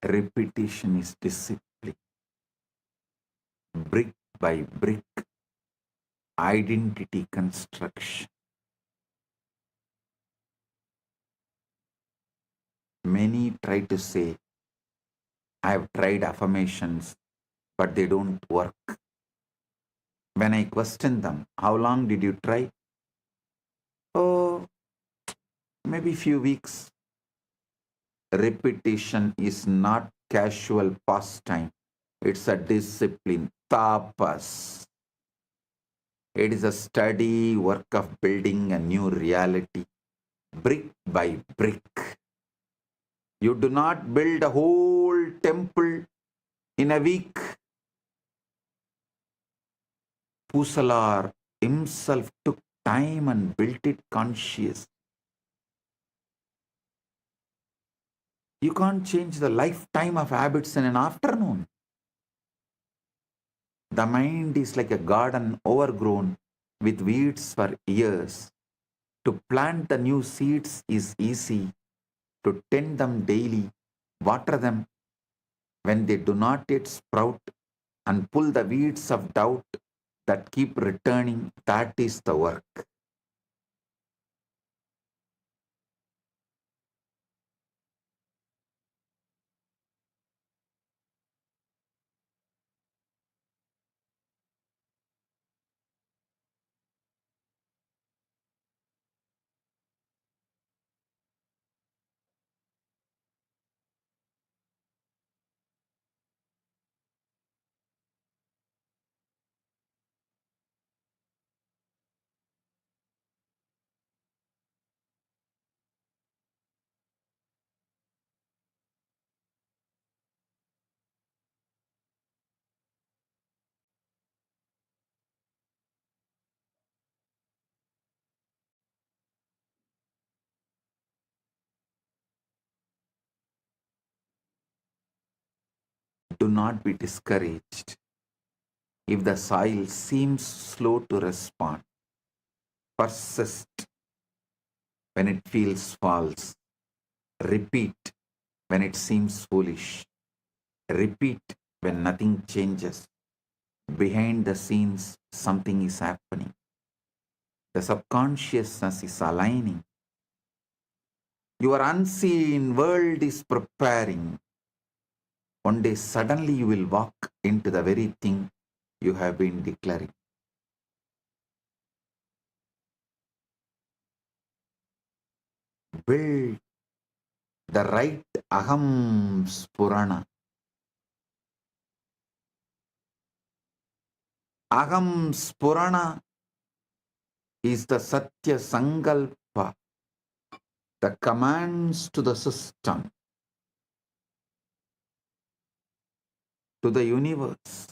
S4: repetition is discipline. Brick by brick, identity construction. Many try to say, I have tried affirmations, but they don't work. When I question them, how long did you try? Oh, maybe few weeks. Repetition is not casual pastime. It's a discipline, tapas. It is a steady work of building a new reality, brick by brick. You do not build a whole temple in a week. 𝗤𝗂𝗍𝗏 himself took time and built it conscious. You can't change the lifetime of habits in an afternoon. The mind is like a garden overgrown with weeds for years. To plant the new seeds is easy. To tend them daily, water them when they do not yet sprout, and pull the weeds of doubt that keep returning, that is the work. Do not be discouraged if the soil seems slow to respond. Persist when it feels false. Repeat when it seems foolish. Repeat when nothing changes. Behind the scenes, something is happening. The subconsciousness is aligning. Your unseen world is preparing. One day suddenly you will walk into the very thing you have been declaring. Build the right aham spurana. Aham spurana is the satya sankalpa, the commands to the system, to the universe.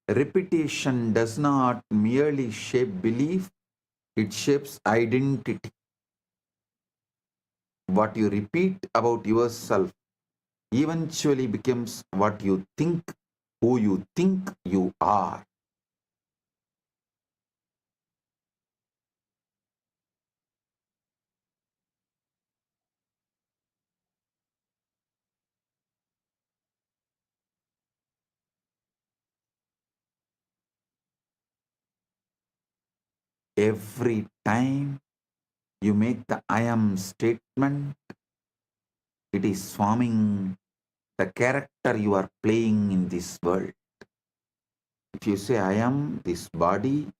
S4: Repetition does not merely shape belief, it shapes identity. What you repeat about yourself eventually becomes what you think, who you think you are. Every time you make the I am statement, it is forming the character you are playing in this world. If you say, I am this body,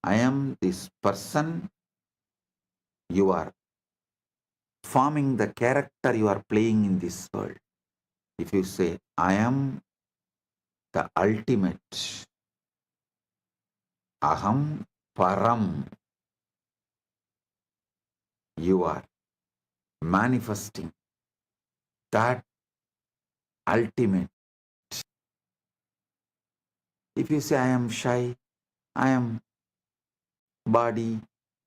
S4: I am this person, you are forming the character you are playing in this world. If you say, I am the ultimate, aham param, you are manifesting that ultimate. If you say, I am shy, I am body,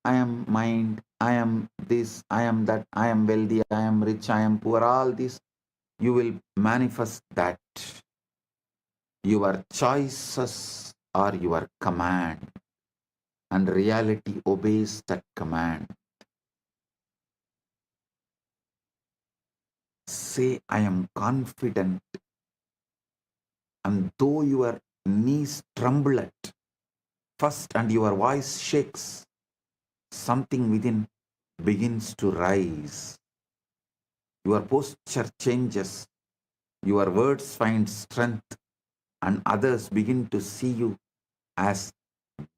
S4: I am mind, I am this, I am that, I am wealthy, I am rich, I am poor, all this, you will manifest that. Your choices are your command, and reality obeys that command. Say, I am confident, and though your knees tremble at first and your voice shakes, something within begins to rise. Your posture changes, your words find strength and others begin to see you as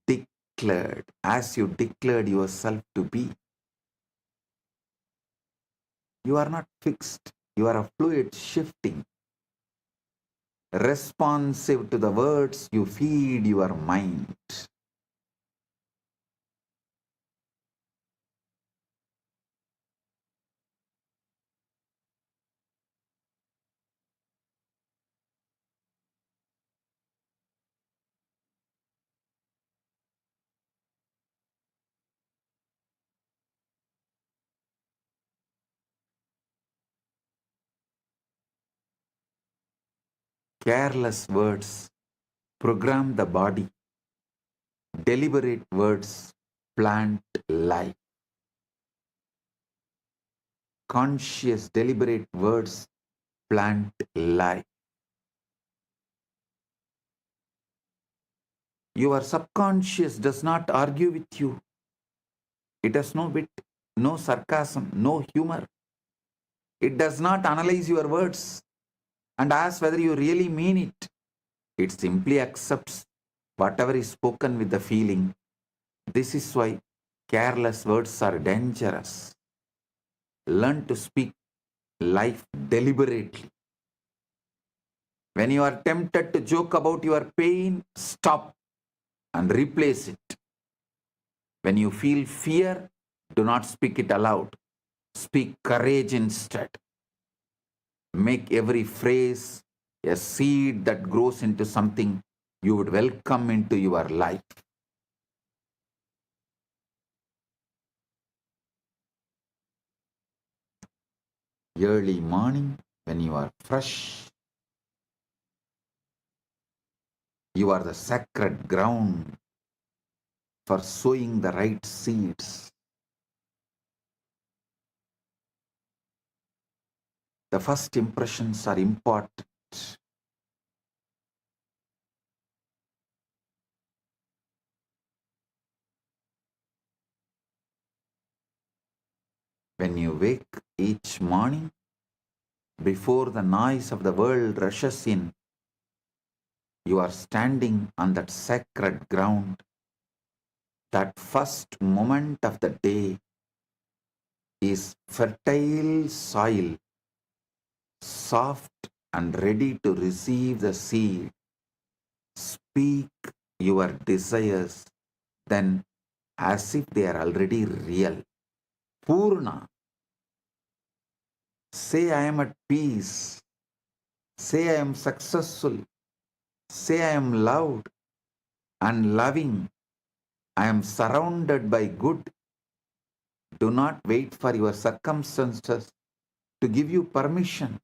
S4: declared, as you declared yourself to be. You are not fixed. You are a fluid shifting, responsive to the words you feed your mind. Careless words program the body. Deliberate words plant life. Conscious, deliberate words plant life. Your subconscious does not argue with you. It has no wit, no sarcasm, no humor. It does not analyze your words and ask whether you really mean it. It simply accepts whatever is spoken with the feeling. This is why careless words are dangerous. Learn to speak life deliberately. When you are tempted to joke about your pain, stop and replace it. When you feel fear, do not speak it aloud. Speak courage instead. Make every phrase a seed that grows into something you would welcome into your life. Early morning, when you are fresh, you are the sacred ground for sowing the right seeds. The first impressions are important. When you wake each morning, before the noise of the world rushes in, you are standing on that sacred ground. That first moment of the day is fertile soil, soft and ready to receive the seed. Speak your desires then as if they are already real. Purna. Say I am at peace. Say I am successful. Say I am loved and loving. I am surrounded by good. Do not wait for your circumstances to give you permission.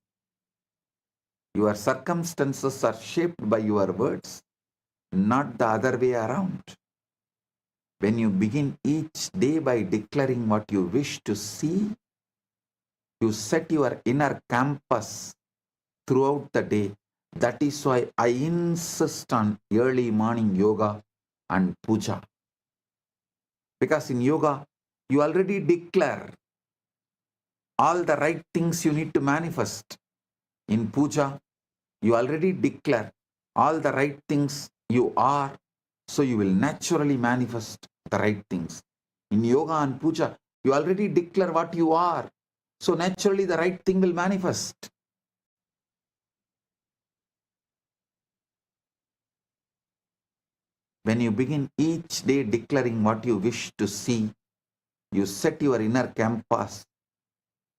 S4: Your circumstances are shaped by your words, not the other way around. When you begin each day by declaring what you wish to see, you set your inner compass throughout the day. That is why I insist on early morning yoga and puja. Because in yoga, you already declare all the right things you need to manifest. In puja, you already declare all the right things you are, so you will naturally manifest the right things. In yoga and puja, you already declare what you are, so naturally the right thing will manifest. When you begin each day declaring what you wish to see, you set your inner compass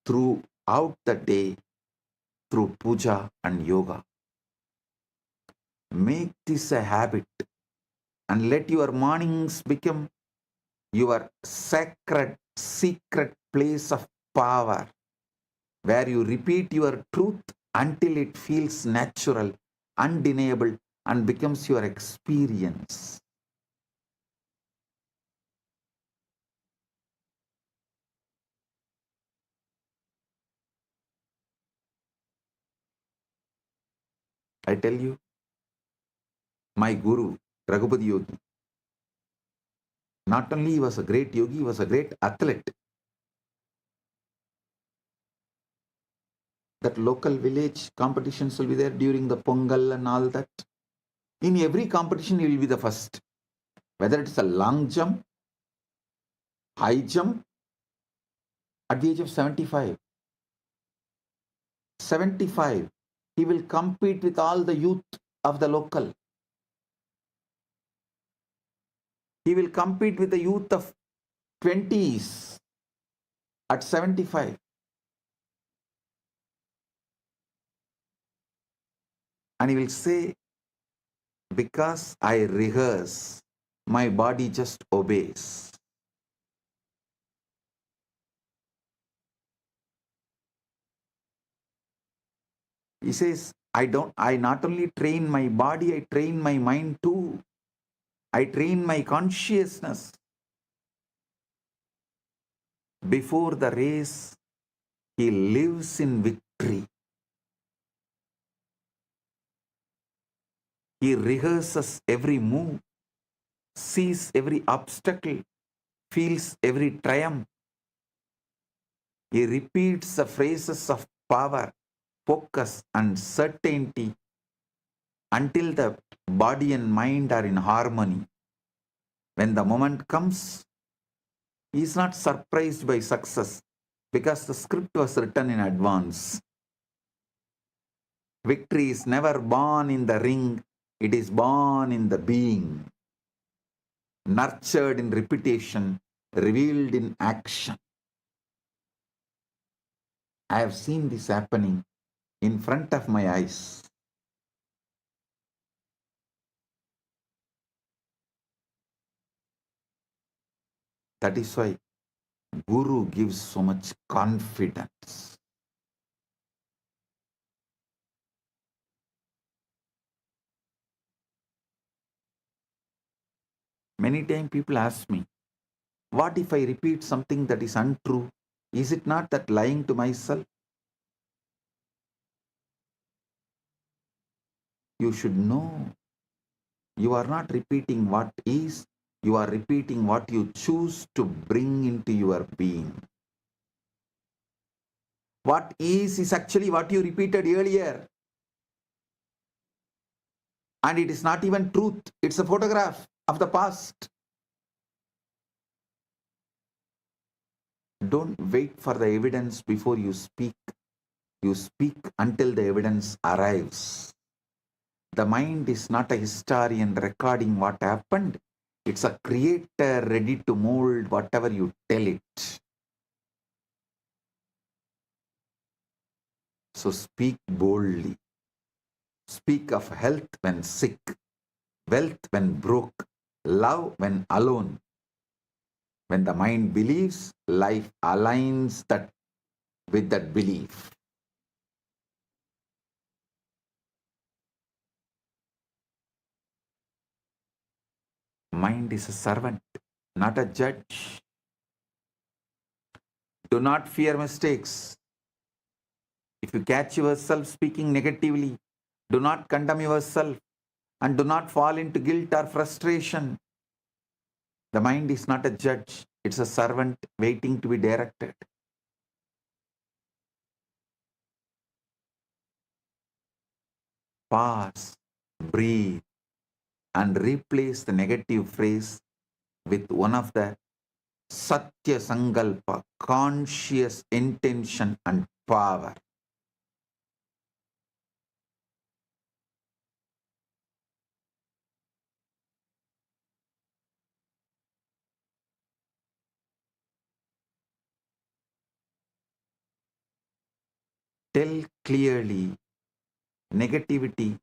S4: throughout the day through puja and yoga. Make this a habit and let your mornings become your sacred, secret place of power, where you repeat your truth until it feels natural, undeniable, and becomes your experience. I tell you, my guru, Raghupati Yogi, not only he was a great yogi, he was a great athlete. that local village competitions will be there during the Pongal and all that. In every competition, he will be the first. Whether it's a long jump, high jump, at the age of 75, he will compete with all the youth of the local. He will compete with the youth of 20s at 75. And he will say, because I rehearse, my body just obeys. He says, I not only train my body, I train my mind too. I train my consciousness. Before the race, he lives in victory. He rehearses every move, sees every obstacle, feels every triumph. He repeats the phrases of power, focus, and certainty until the body and mind are in harmony. When the moment comes, he is not surprised by success because the script was written in advance. Victory is never born in the ring, it is born in the being, nurtured in repetition, revealed in action. I have seen this happening in front of my eyes. That is why Guru gives so much confidence. Many times people ask me, what if I repeat something that is untrue? Is it not that lying to myself? You should know. You are not repeating what is, you are repeating what you choose to bring into your being. What is actually what you repeated earlier. And it is not even truth, it's a photograph of the past. Don't wait for the evidence before you speak. You speak until the evidence arrives. The mind is not a historian recording what happened. It's a creator ready to mold whatever you tell it. So speak boldly. Speak of health when sick, wealth when broke, love when alone. When the mind believes, life aligns that with that belief. Mind is a servant, not a judge. Do not fear mistakes. If you catch yourself speaking negatively, do not condemn yourself and do not fall into guilt or frustration. The mind is not a judge, it's a servant waiting to be directed. Pause, breathe, and replace the negative phrase with one of the Satya Sankalpa, conscious intention and power. Tell clearly, negativity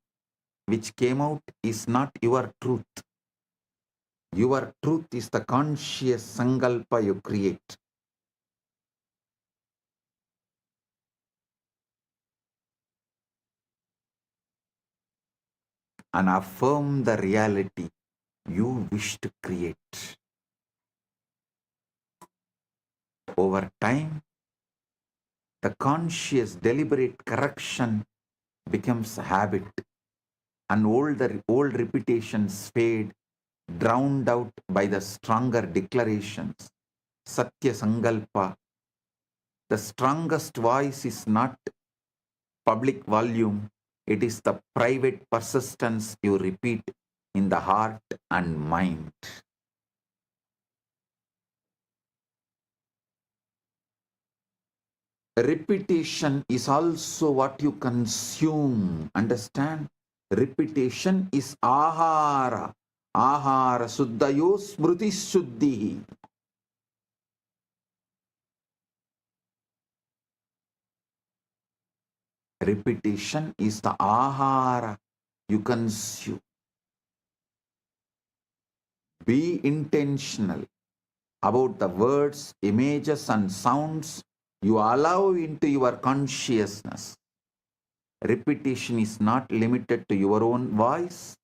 S4: which came out is not your truth. Your truth is the conscious sankalpa you create. And affirm the reality you wish to create. Over time, the conscious deliberate correction becomes a habit, and old repetitions fade, drowned out by the stronger declarations. Satya Sankalpa. The strongest voice is not public volume. It is the private persistence you repeat in the heart and mind. Repetition is also what you consume. Understand? Repetition is ahara. Ahara suddhayo smriti shuddhi. Repetition is the ahara you consume. Be intentional about the words, images and sounds you allow into your consciousness. Repetition is not limited to your own voice.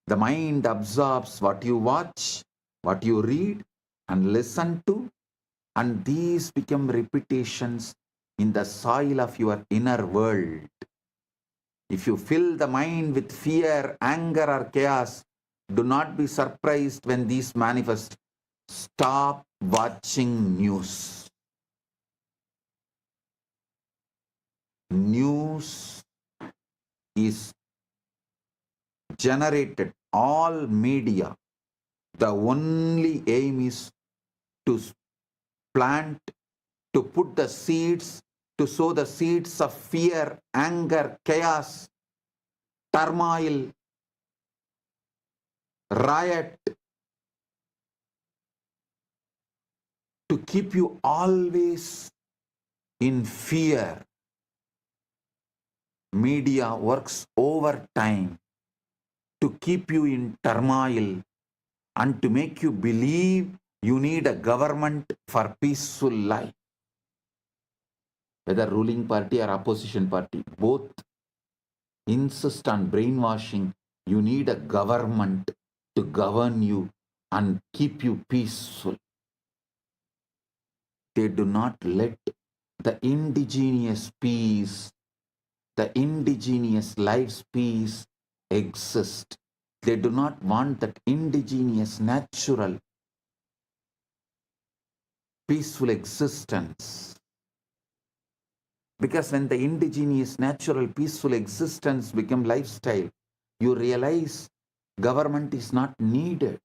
S4: The mind absorbs what you watch, what you read and listen to, and these become repetitions in the soil of your inner world. If you fill the mind with fear, anger or chaos, do not be surprised when these manifest. Stop watching news. News is generated, all media. The only aim is to plant, to put the seeds, to sow the seeds of fear, anger, chaos, turmoil, riot, to keep you always in fear. Media works overtime to keep you in turmoil and to make you believe you need a government for peaceful life. Whether ruling party or opposition party, both insist on brainwashing. You need a government to govern you and keep you peaceful. They do not let the indigenous peace, the indigenous life's peace exist. They do not want that indigenous, natural, peaceful existence. Because when the indigenous, natural, peaceful existence become lifestyle, you realize government is not needed.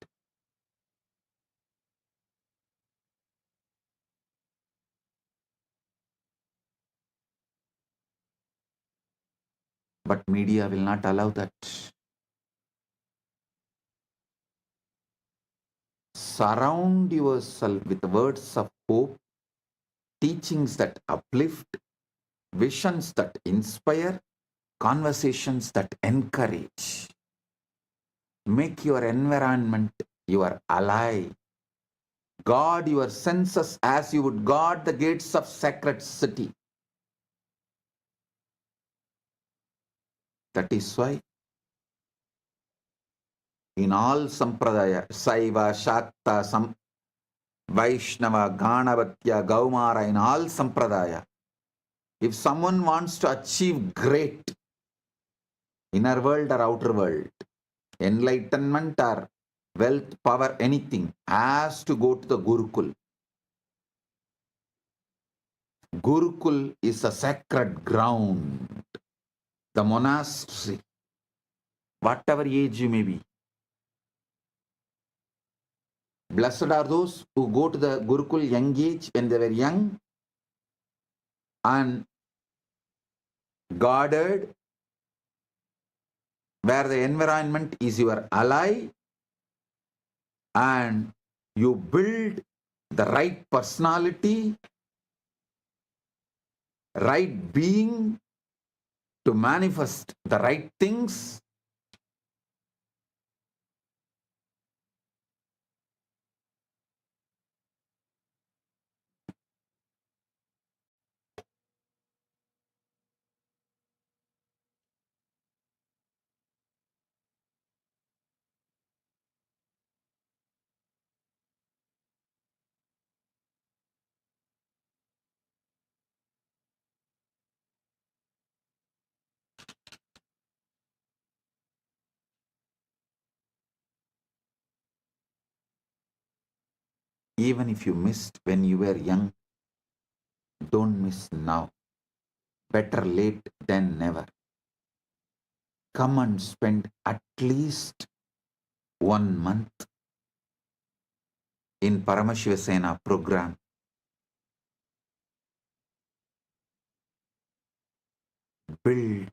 S4: But media will not allow that. Surround yourself with words of hope, teachings that uplift, visions that inspire, conversations that encourage. Make your environment your ally. Guard your senses as you would guard the gates of sacred city. That is why in all sampradaya, Saiva, Shakta, Vaishnava, Ganavatya, Gaumara, in all sampradaya, if someone wants to achieve great inner world or outer world, enlightenment or wealth, power, anything, has to go to the Gurukul. Gurukul is a sacred ground, the monastery, whatever age you may be. Blessed are those who go to the Gurukul young age, when they were young and guarded, where the environment is your ally and you build the right personality, right being to manifest the right things. Even if you missed when you were young, don't miss now. better late than never. Come and spend at least 1 month in Paramashivasena program. Build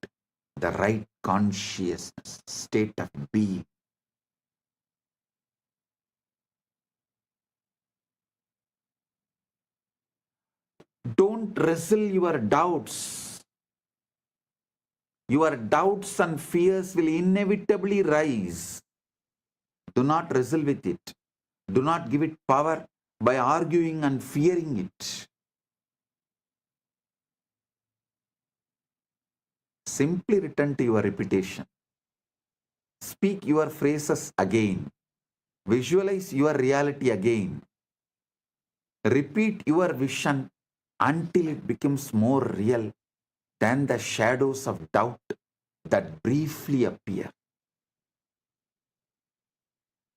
S4: the right consciousness, state of being. Don't wrestle your doubts. Your doubts and fears will inevitably rise. Do not wrestle with it. Do not give it power by arguing and fearing it. Simply return to your repetition. Speak your phrases again. Visualize your reality again. Repeat your vision until it becomes more real than the shadows of doubt that briefly appear.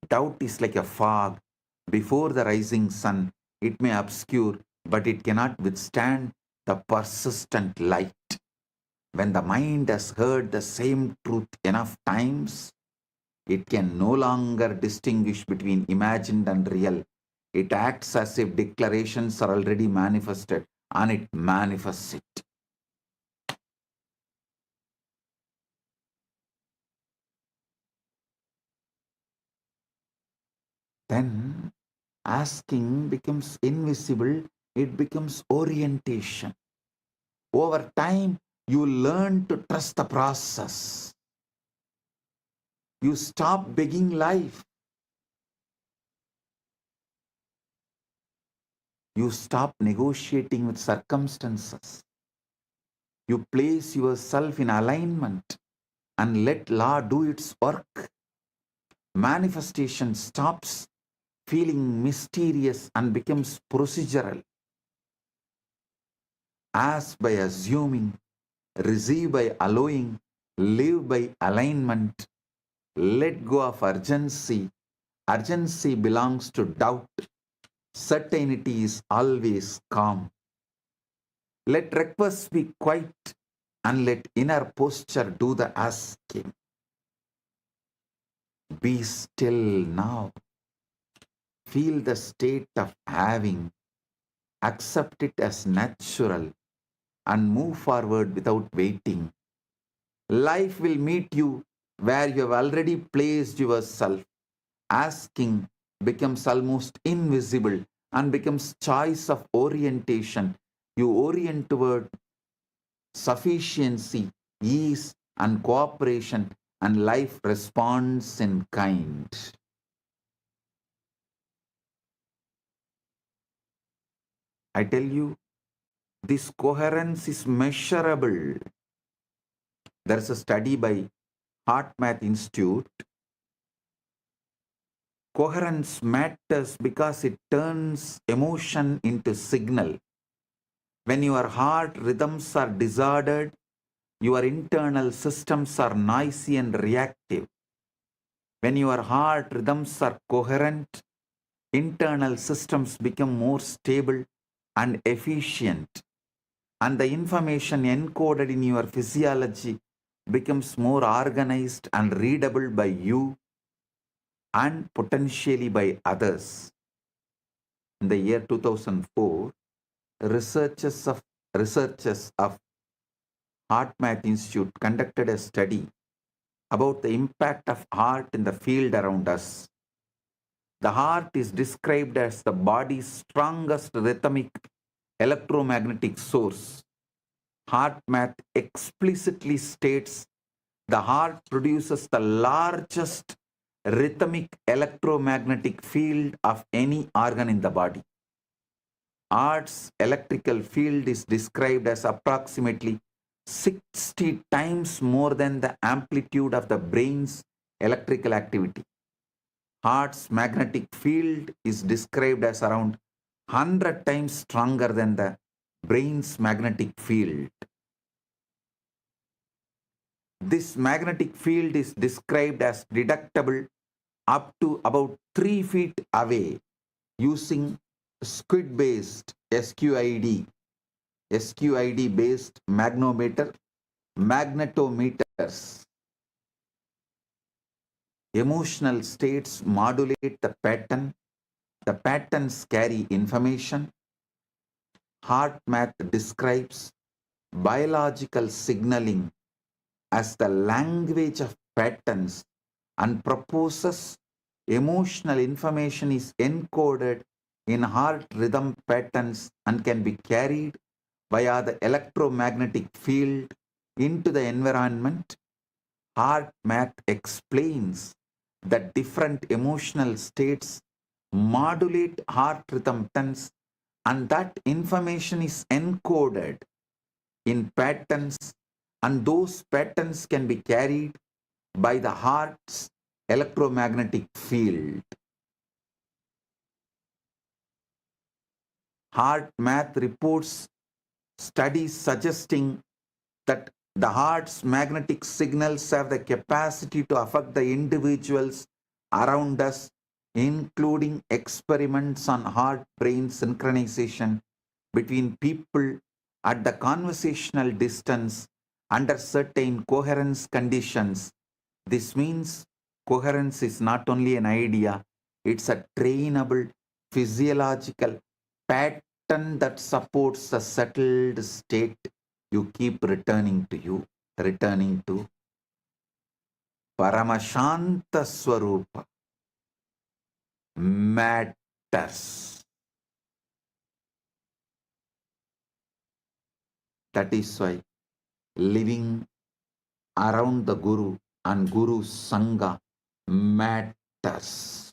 S4: Doubt is like a fog before the rising sun. It may obscure, but it cannot withstand the persistent light. When the mind has heard the same truth enough times, it can no longer distinguish between imagined and real. It acts as if declarations are already manifested, and it manifests it. Then asking becomes invisible, it becomes orientation. Over time, you learn to trust the process. You stop begging life. You stop negotiating with circumstances. You place yourself in alignment and let law do its work. Manifestation stops feeling mysterious and becomes procedural. Ask by assuming, receive by allowing, live by alignment. Let go of urgency. Urgency belongs to doubt. Certainty is always calm. Let requests be quiet and let inner posture do the asking. Be still now. Feel the state of having. Accept it as natural and move forward without waiting. Life will meet you where you have already placed yourself. Asking becomes almost invisible and becomes choice of orientation. You orient toward sufficiency, ease, and cooperation, and life responds in kind. I tell you, this coherence is measurable. There is a study by HeartMath Institute. Coherence matters because it turns emotion into signal. When your heart rhythms are disordered, your internal systems are noisy and reactive. When your heart rhythms are coherent, internal systems become more stable and efficient, and the information encoded in your physiology becomes more organized and readable by you and potentially by others. In the year 2004, researchers of HeartMath Institute conducted a study about the impact of heart in the field around us. The heart is described as the body's strongest rhythmic electromagnetic source. HeartMath explicitly states the heart produces the largest rhythmic electromagnetic field of any organ in the body. Heart's electrical field is described as approximately 60 times more than the amplitude of the brain's electrical activity. Heart's magnetic field is described as around 100 times stronger than the brain's magnetic field. This magnetic field is described as detectable up to about 3 feet away using squid-based SQID. SQID based magnetometers. Emotional states modulate the pattern. The patterns carry information. Heart math describes biological signaling as the language of patterns and proposes emotional information is encoded in heart rhythm patterns and can be carried via the electromagnetic field into the environment. Heart math explains that different emotional states modulate heart rhythm patterns and that information is encoded in patterns and those patterns can be carried by the heart's electromagnetic field. Heart math reports studies suggesting that the heart's magnetic signals have the capacity to affect the individuals around us, including experiments on heart-brain synchronization between people at the conversational distance under certain coherence conditions. This means coherence is not only an idea, it's a trainable physiological pattern that supports a settled state you keep returning to Paramashanta Swarupa matters. That is why living around the Guru and Guru Sangha matters.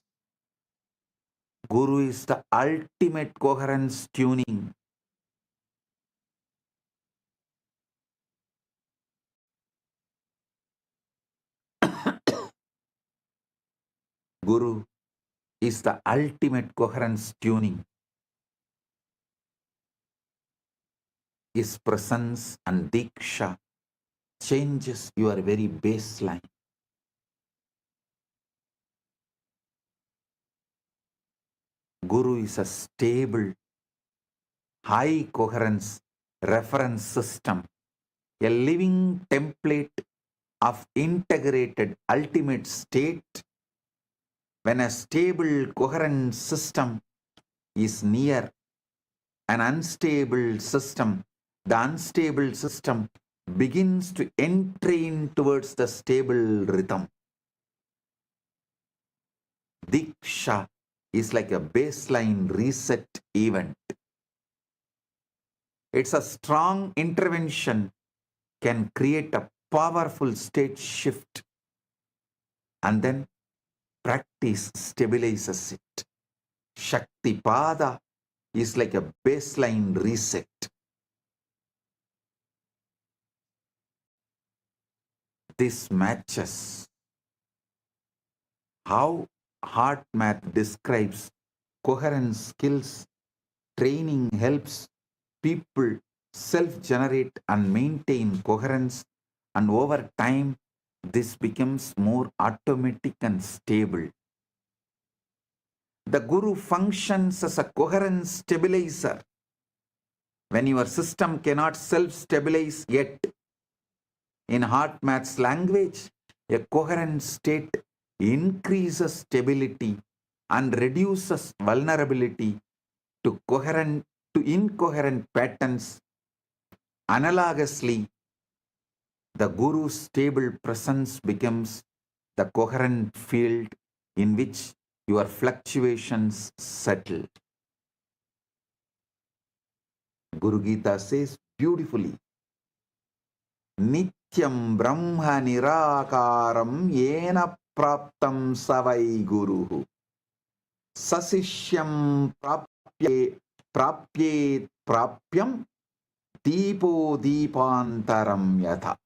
S4: Guru is the ultimate coherence tuning. Guru is the ultimate coherence tuning. His presence and Diksha changes your very baseline. Guru is a stable, high coherence reference system, a living template of integrated ultimate state. When a stable, coherent system is near an unstable system, the unstable system begins to entrain towards the stable rhythm. Diksha is like a baseline reset event. It's a strong intervention, can create a powerful state shift, and then practice stabilizes it. Shaktipada is like a baseline reset. This matches how heart math describes coherence skills. Training helps people self-generate and maintain coherence, and over time this becomes more automatic and stable. The Guru functions as a coherence stabilizer. When your system cannot self-stabilize yet, in heart math's language, a coherent state increases stability and reduces vulnerability to incoherent patterns. Analogously, the Guru's stable presence becomes the coherent field in which your fluctuations settle. Guru Gita says beautifully, Nityam Brahma Nirakaram Yena Praptam Savai Guruhu Sasishyam Prapyet Prapyam 𝗣𝗿𝗇𝗡𝗕𝗙𝗏 Yatha.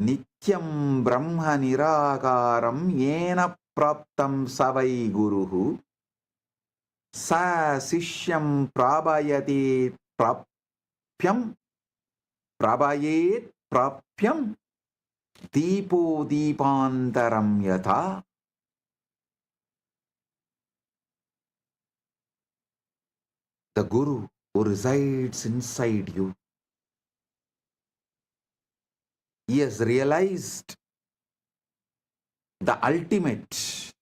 S4: Nityam Brahma Nirakaram Yena Praptam Savai Guruhu Sa Sishyam Prabhayate Prapyam 𝗣𝗿𝗇𝗡𝗕𝗙𝗏 Yatha. the Guru who resides inside you. He has realized the ultimate.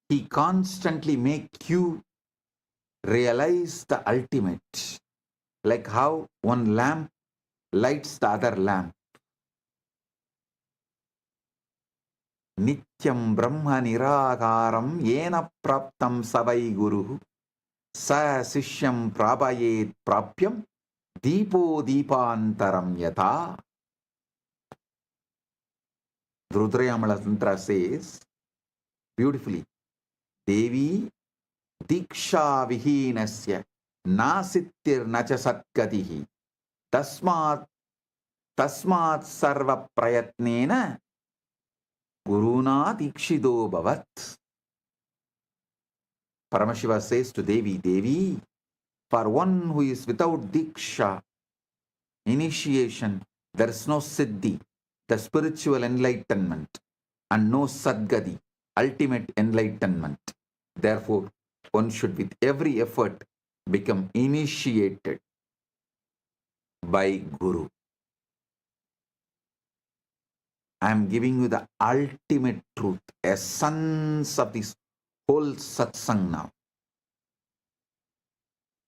S4: He constantly makes you realize the ultimate, like how one lamp lights the other lamp. Nityam Brahma Nirakaram Yena Praptam Savai Guru Sa Sishyam Prabhayet Prapyam 𝗣𝗿𝗚𝗺 𝗀𝗡𝗏𝗏𝗏𝗏𝗏𝗏𝗏𝗏𝗏𝗏𝗏 Rudrayamala Tantra says beautifully, Devi Diksha Vihinasya Nasittir Nacha Satgatihi Tasmat Sarva Prayatnena Guruna Dikshido Bhavat. Paramashiva says to Devi, Devi, for one who is without Diksha, initiation, there is no Siddhi, the spiritual enlightenment, and no Sadgati, ultimate enlightenment. Therefore, one should with every effort become initiated by Guru. I am giving you the ultimate truth, essence of this whole satsang now.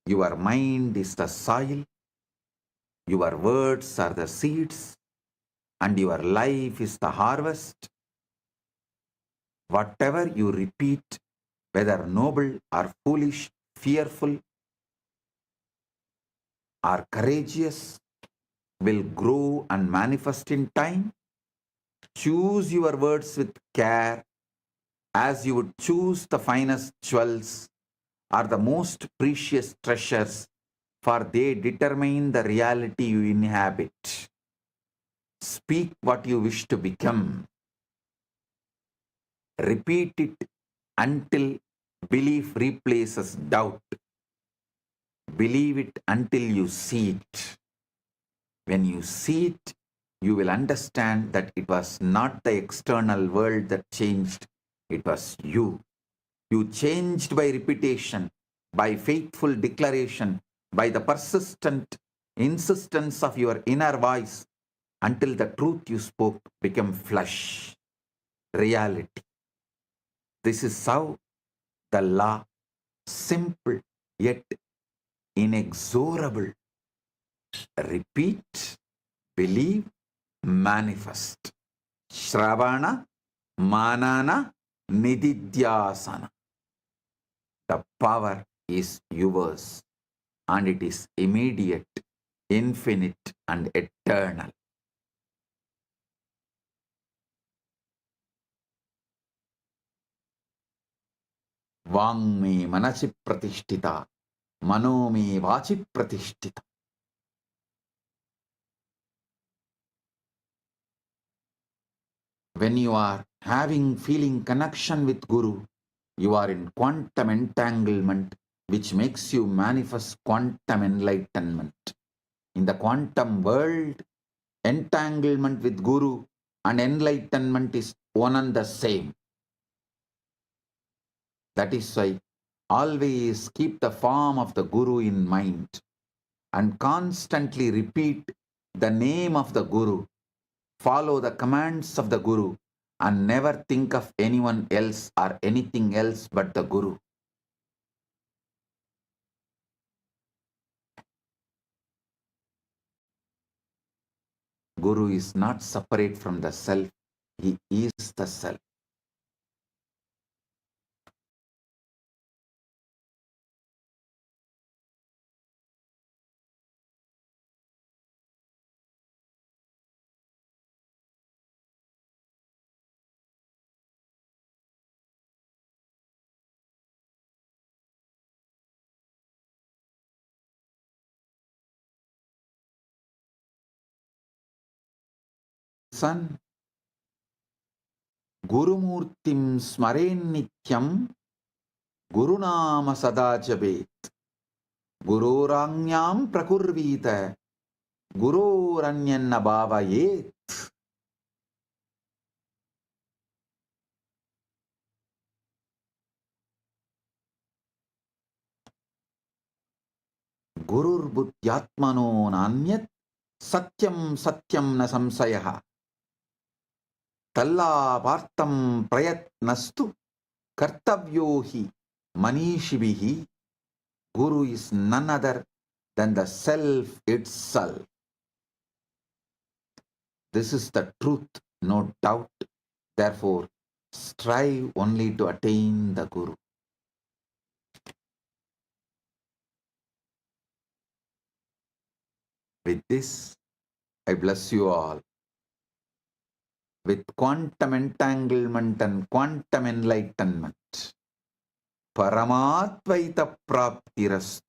S4: Your mind is the soil, your words are the seeds, and your life is the harvest. Whatever you repeat, whether noble or foolish, fearful or courageous, will grow and manifest in time. Choose your words with care, as you would choose the finest jewels or the most precious treasures, for they determine the reality you inhabit. Speak what you wish to become. Repeat it until belief replaces doubt. Believe it until you see it. When you see it, you will understand that it was not the external world that changed, it was you. You changed by repetition, by faithful declaration, by the persistent insistence of your inner voice, until the truth you spoke became flesh, reality. This is how the law, simple yet inexorable. Repeat, believe, manifest. Shravana, Manana, Nididhyasana. The power is yours, and it is immediate, infinite, and eternal. Vang me manasi pratishtita, mano me vachi pratishtita. When you are feeling connection with Guru, you are in quantum entanglement, which makes you manifest quantum enlightenment. In the quantum world, entanglement with Guru and enlightenment is one and the same. That is why always keep the form of the Guru in mind and constantly repeat the name of the Guru. Follow the commands of the Guru and never think of anyone else or anything else but the Guru. Guru is not separate from the self, he is the self. Son, Gurumurtim smaren nityam, Gurunama sada jabet, Guroranyam prakurvita, Guroranyanna bhavayet. गुरुर्बुद्ध्यात्मनो नान्यत् सत्यं सत्यं न संशयः तल्लापार्थं प्रयत्नस्तु कर्तव्यो हि मनीषिभिः Guru is none other than the self itself. This is the truth, no doubt. Therefore, strive only to attain the Guru. With this, I bless you all with quantum entanglement and quantum enlightenment. 𝗤𝗏𝗺𝗏𝗺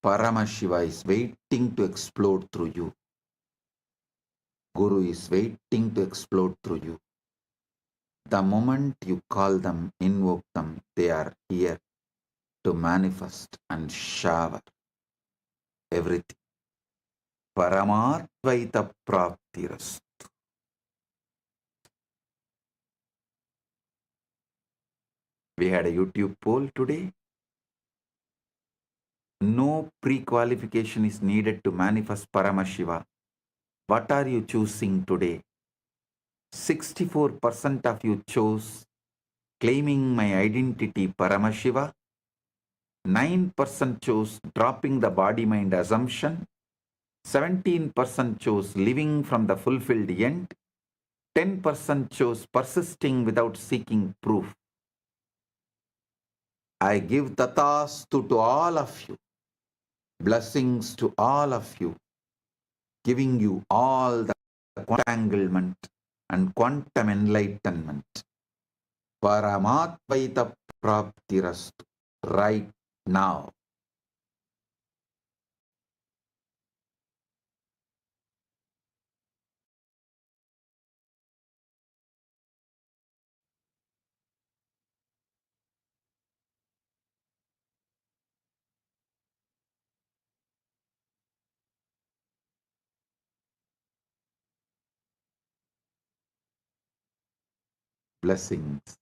S4: Paramashiva is waiting to explode through you. Guru is waiting to explode through you. The moment you call them, invoke them, they are here to manifest and shower everything. 𝗤𝗏𝗺𝗏𝗺. We had a YouTube poll today. No pre-qualification is needed to manifest Paramashiva. What are you choosing today? 64% of you chose claiming my identity Paramashiva. 9% chose dropping the body-mind assumption. 17% chose living from the fulfilled end. 10% chose persisting without seeking proof. I give tathastu to all of you. Blessings to all of you, giving you all the entanglement and quantum enlightenment. 𝗤𝗏𝗺𝗏𝗺 right now. Blessings.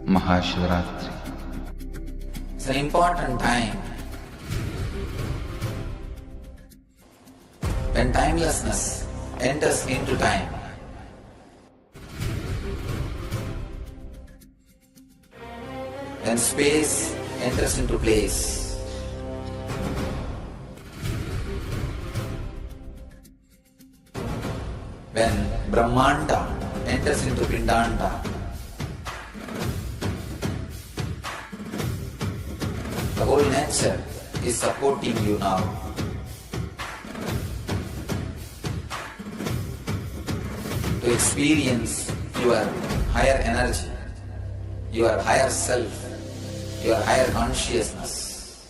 S4: Mahaparamashivaratri. It's an important time when timelessness enters into time. When space enters into place. When Brahmanda enters into Pindanda. The whole nature is supporting you now. To experience your higher energy, your higher self, your higher consciousness.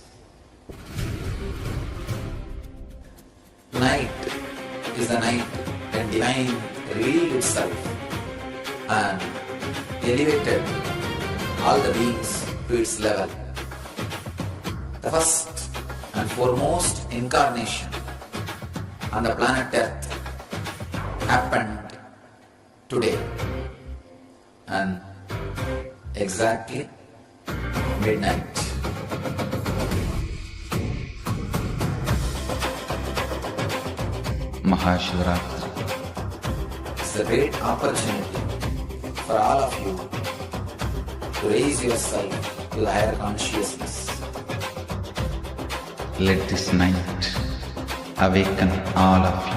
S4: Tonight is the night when Divine revealed itself and elevated all the beings to its level. the first and foremost incarnation on the planet Earth happened today and exactly midnight. Mahashivaratri. It's a great opportunity for all of you to raise yourself to the higher consciousness. Let this night awaken all of you.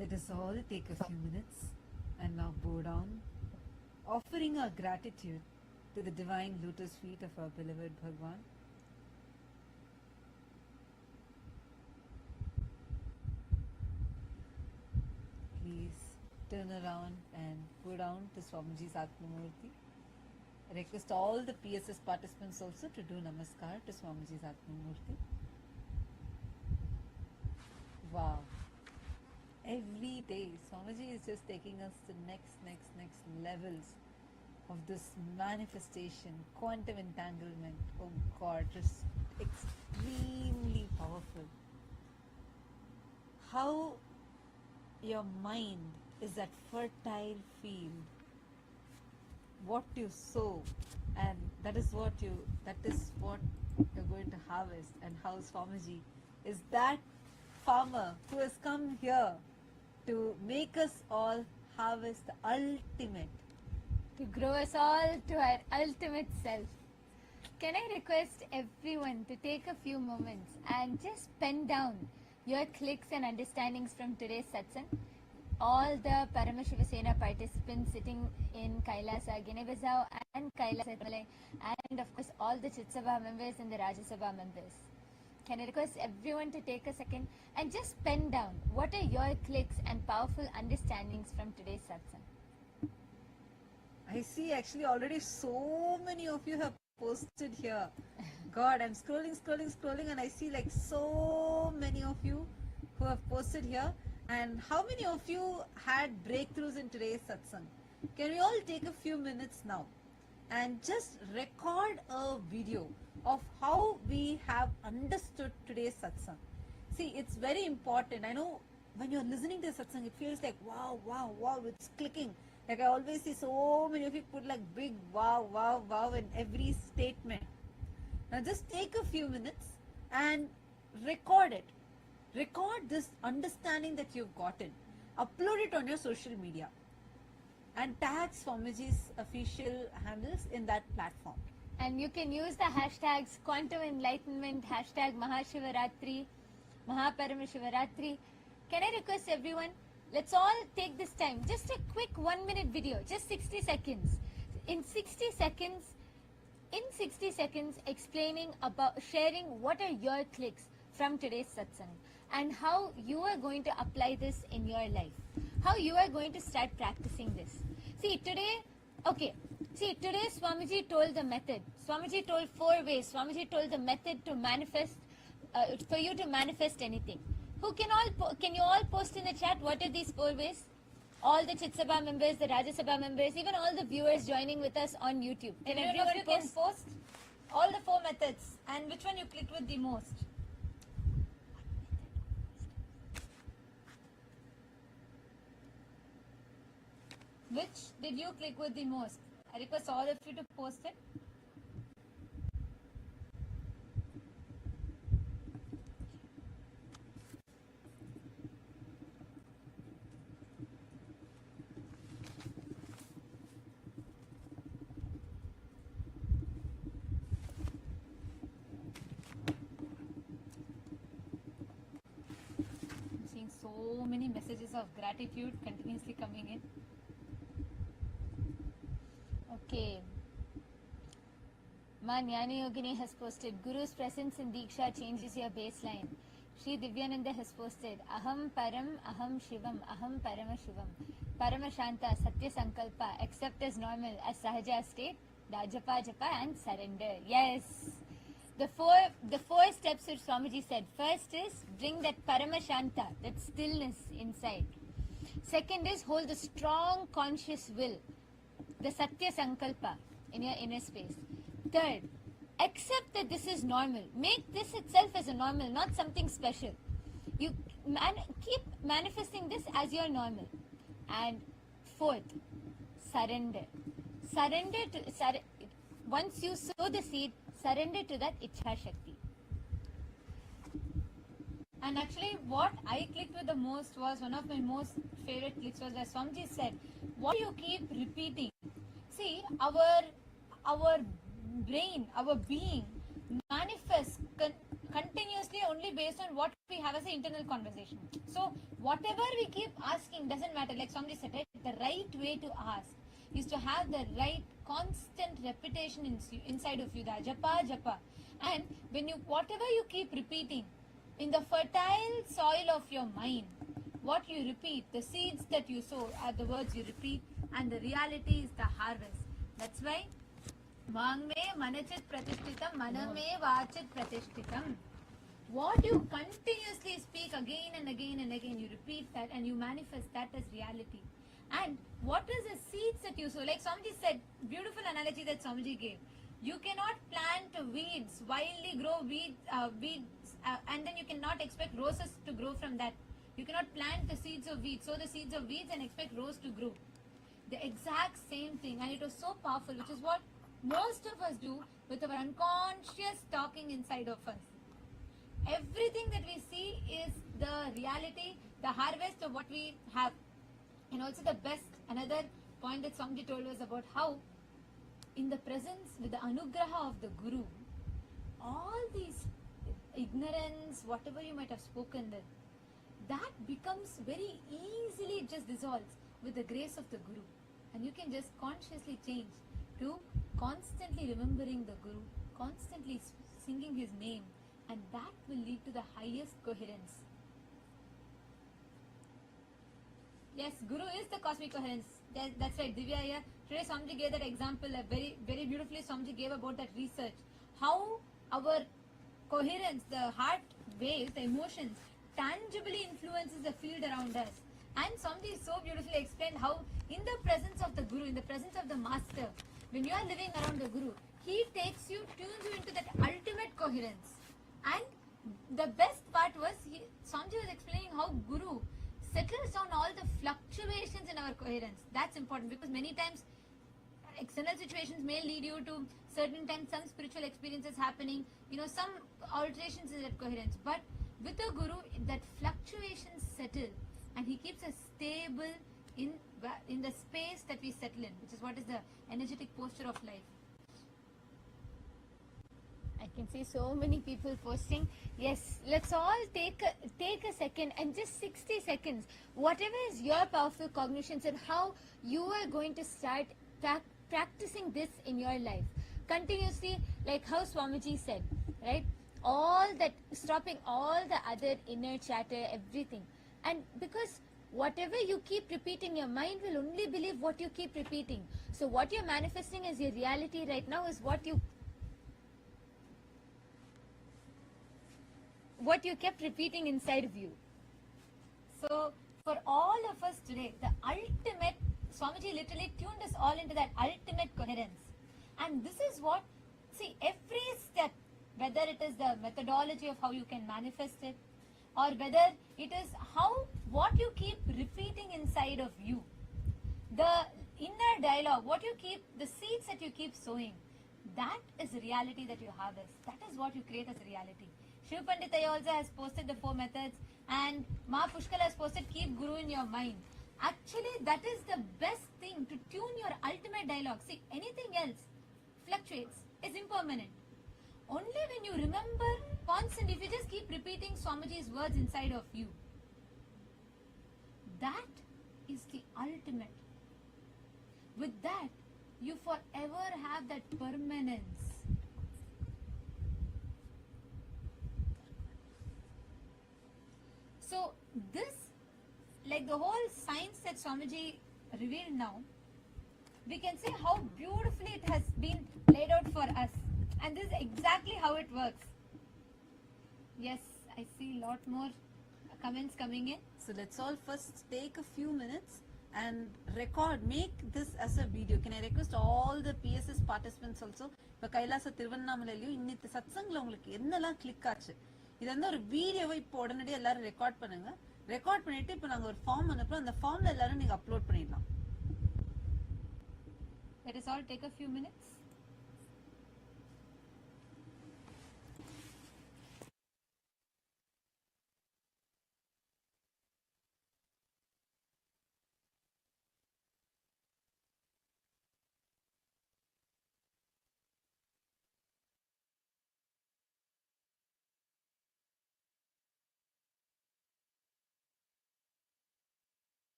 S5: Let us all take a few minutes and now bow down, offering our gratitude to the divine lotus feet of our beloved Bhagwan. Please turn around and bow down to Swamiji's Atmamurti. I request all the PSS participants also to do namaskar to Swamiji's Atmamurti. Wow. Every day, Swamiji is just taking us to next levels of this manifestation, quantum entanglement. Oh God, just extremely powerful. How your mind is that fertile field. What you sow, and that is what you're going to harvest. And how Swamiji is that farmer who has come here to make us all harvest the ultimate.
S6: To grow us all to our ultimate self. Can I request everyone to take a few moments and just pen down your clicks and understandings from today's satsang? All the Paramashivaratri participants sitting in KAILASA, Guinea-Bissau and KAILASA, and of course all the Chit Sabha members and the Rajya Sabha members. Can I request everyone to take a second and just pen down what are your clicks and powerful understandings from today's satsang?
S5: I see actually already so many of you have posted here. God, I'm scrolling and I see like so many of you who have posted here. And how many of you had breakthroughs in today's satsang? Can we all take a few minutes now and just record a video of how we have understood today's satsang? See, it's very important. I know when you're listening to satsang, it feels like wow, it's clicking. Like I always see so many of you put like big wow in every statement. Now just take a few minutes and record it. Record this understanding that you've gotten. Upload it on your social media and tag Swamiji's official handles in that platform.
S6: And you can use the hashtags quantum enlightenment, hashtag Mahashivaratri, Mahaparamashivaratri. Can I request everyone, let's all take this time, just a quick 1 minute video, just 60 seconds. In 60 seconds explaining about, sharing what are your clicks from today's satsang and how you are going to apply this in your life, how you are going to start practicing this. See, today Swamiji told the method. Swamiji told 4 ways. Swamiji told the method to manifest, for you to manifest anything. Can you all post in the chat what are these 4 ways? All the Chit Sabha members, the Rajya Sabha members, even all the viewers joining with us on YouTube. Can everyone post all the 4 methods and which one you clicked with the most? Which did you click with the most? I request all of you to post it. messages of gratitude continuously coming in. Okay. Ma Jnani Yogini has posted, Guru's presence in Diksha changes your baseline. Shri Divyananda has posted, Aham Param, Aham Shivam, Aham Paramashivam. Paramashanta, Satya Sankalpa, accept as normal, as Sahaja state, Japa Japa and surrender. Yes. The four steps which Swamiji said. First is bring that Paramashanta, that stillness inside. Second is hold the strong conscious will, the Satya Sankalpa in your inner space. Third, accept that this is normal. Make this itself as a normal, not something special. You keep manifesting this as your normal. And fourth, surrender. Once you sow the seed, surrender to that Ichha Shakti. And actually what I clicked with the most was, one of my most favorite clicks was where Swamiji said, what do you keep repeating? See, our brain, our being manifests continuously only based on what we have as an internal conversation. So whatever we keep asking doesn't matter. Like somebody said, right? The right way to ask is to have the right constant repetition inside of you, the japa. And when whatever you keep repeating in the fertile soil of your mind, what you repeat, the seeds that you sow are the words you repeat, and the reality is the harvest. That's why Vangme manachit pratishtitam, maname vachit pratishtitam. What you continuously speak again and again and again, you repeat that and you manifest that as reality. And what is the seeds that you sow? Like Swamiji said, beautiful analogy that Swamiji gave. You cannot plant weeds, wildly grow weeds, and then you cannot expect roses to grow from that. You cannot plant the seeds of weeds, sow the seeds of weeds and expect rose to grow. The exact same thing, and it was so powerful, which is what most of us do with our unconscious talking inside of us. Everything that we see is the reality, the harvest of what we have. And also the best, another point that Swamiji told was about how in the presence with the anugraha of the Guru, all these ignorance, whatever you might have spoken there, that becomes very easily, it just dissolves with the grace of the Guru. And you can just consciously change to constantly remembering the Guru, constantly singing his name, and that will lead to the highest coherence. Yes, Guru is the cosmic coherence. That's right, Divya here. Today Swamiji gave that example, very, very beautifully Swamiji gave about that research. How our coherence, the heart waves, the emotions, tangibly influences the field around us. And Swamiji so beautifully explained how in the presence of the Guru, in the presence of the Master, when you are living around the Guru, he takes you, tunes you into that ultimate coherence. And the best part was, Swamiji was explaining how Guru settles down all the fluctuations in our coherence. That's important because many times external situations may lead you to certain times some spiritual experiences happening, some alterations in that coherence. But with the Guru, that fluctuations settle and he keeps us stable in the space that we settle in, which is what is the energetic posture of life. I can see so many people posting. Yes, let's all take a second and just 60 seconds. Whatever is your powerful cognitions and how you are going to start practicing this in your life. Continuously, like how Swamiji said, right? All that, stopping all the other inner chatter, everything. And because whatever you keep repeating, your mind will only believe what you keep repeating. So what you're manifesting as your reality right now is what you kept repeating inside of you. So for all of us today, the ultimate, Swamiji literally tuned us all into that ultimate coherence. And this is what, see, every step, whether it is the methodology of how you can manifest it, or whether it is what you keep repeating inside of you, the inner dialogue, the seeds that you keep sowing, that is the reality that you harvest. That is what you create as a reality. 𝗠𝗔𝗘 also has posted the 4 methods, and Mahaparamashivam has posted keep Guru in your mind. Actually, that is the best thing to tune your ultimate dialogue. See, anything else fluctuates, is impermanent. Only when you remember constant, if you just keep repeating Swamiji's words inside of you, that is the ultimate. With that, you forever have that permanence. So this, like the whole science that Swamiji revealed now, we can see how beautifully it has been laid out for us. And this is exactly how it works. Yes, I see a lot more comments coming in.
S5: So let's all first take a few minutes and record, make this as a video. Can I request all the PSS participants also, இப்போ கைலாச திருவண்ணாமலையிலையும் இன்னைக்கு சத்சங்ல உங்களுக்கு என்னெல்லாம் click ஆச்சு இது வந்து ஒரு வீடியோவை இப்போ உடனடியாக எல்லாரும் ரெக்கார்ட் பண்ணுங்க. ரெக்கார்ட் பண்ணிட்டு இப்போ நாங்கள் ஒரு ஃபார்ம் அனுப்புறோம், அந்த ஃபார்ம்ல எல்லாரும் நீங்க அப்லோட் பண்ணிடலாம்.
S6: Let us all take a few minutes.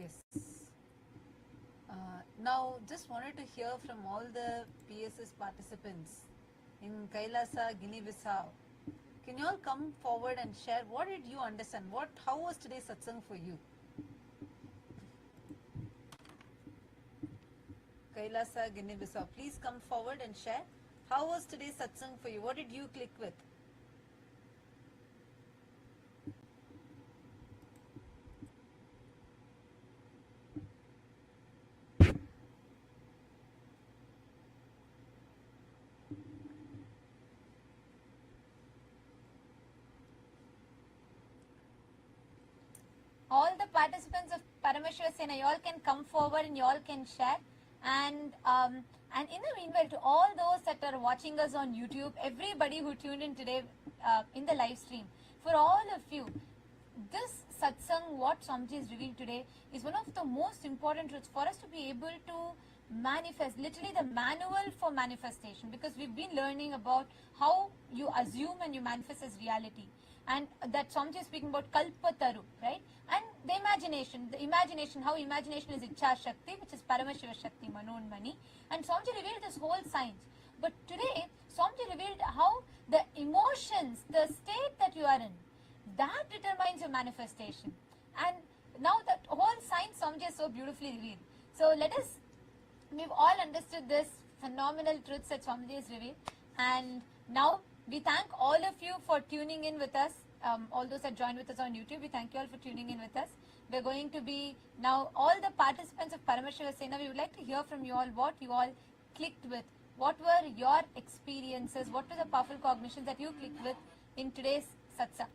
S5: Yes. Now, just wanted to hear from all the PSS participants in Kailasa, Guinea-Bissau. Can you all come forward and share what did you understand? How was today's satsang for you? Kailasa, Guinea-Bissau, please come forward and share. How was today's satsang for you? What did you click with?
S6: All the participants of Paramashivaratri, you all can come forward and you all can share. And in the meanwhile, to all those that are watching us on YouTube, everybody who tuned in today in the live stream, for all of you, this satsang, what Swamiji has revealed today, is one of the most important truths for us to be able to manifest, literally the manual for manifestation, because we've been learning about how you assume and you manifest as reality. And that Swamiji is speaking about 𝗠𝗂𝗘𝗏, right? And the imagination, how imagination is 𝗤𝗂𝗏𝗔𝗥𝗍, which is Paramashivaratri, Manonmani. And Swamiji revealed this whole science. But today, Swamiji revealed how the emotions, the state that you are in, that determines your manifestation. And now that whole science Swamiji has so beautifully revealed. So we've all understood this phenomenal truths that Swamiji has revealed. And now we thank all of you for tuning in with us. All those that joined with us on YouTube, we thank you all for tuning in with us. We're going to be now, all the participants of Paramashivaratri, we would like to hear from you all what you all clicked with. What were your experiences? What were the powerful cognitions that you clicked with in today's satsang?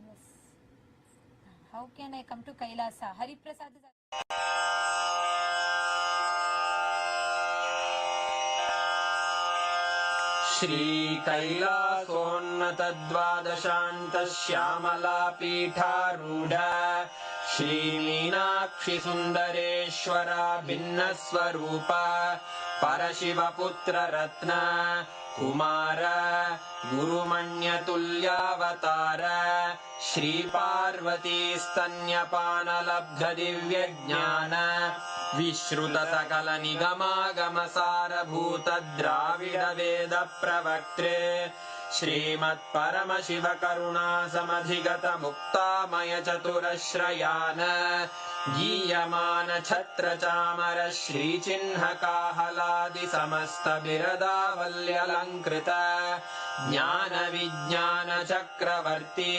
S6: Yes. How can I come to Kailasa? Hari Prasad is
S3: श्रीकैलासोन्नतद्वादशान्तश्यामलापीठारूढ श्रीमीनाक्षिसुन्दरेश्वर भिन्नस्वरूप परशिवपुत्ररत्न Kumar गुरुमण्यतुल्यावतार श्रीपार्वतीस्तन्यपानलब्धदिव्यज्ञान विश्रुतसकलनिगमागमसारभूतद्राविडवेदप्रवक्त्रे श्रीमत्परमशिवकरुणासमधिगतमुक्तामयचतुरश्रयान् गीयमान छत्र चामर श्रीचिह्नकाहलादि समस्त बिरदावल्यलङ्कृत ज्ञान विज्ञान चक्रवर्ती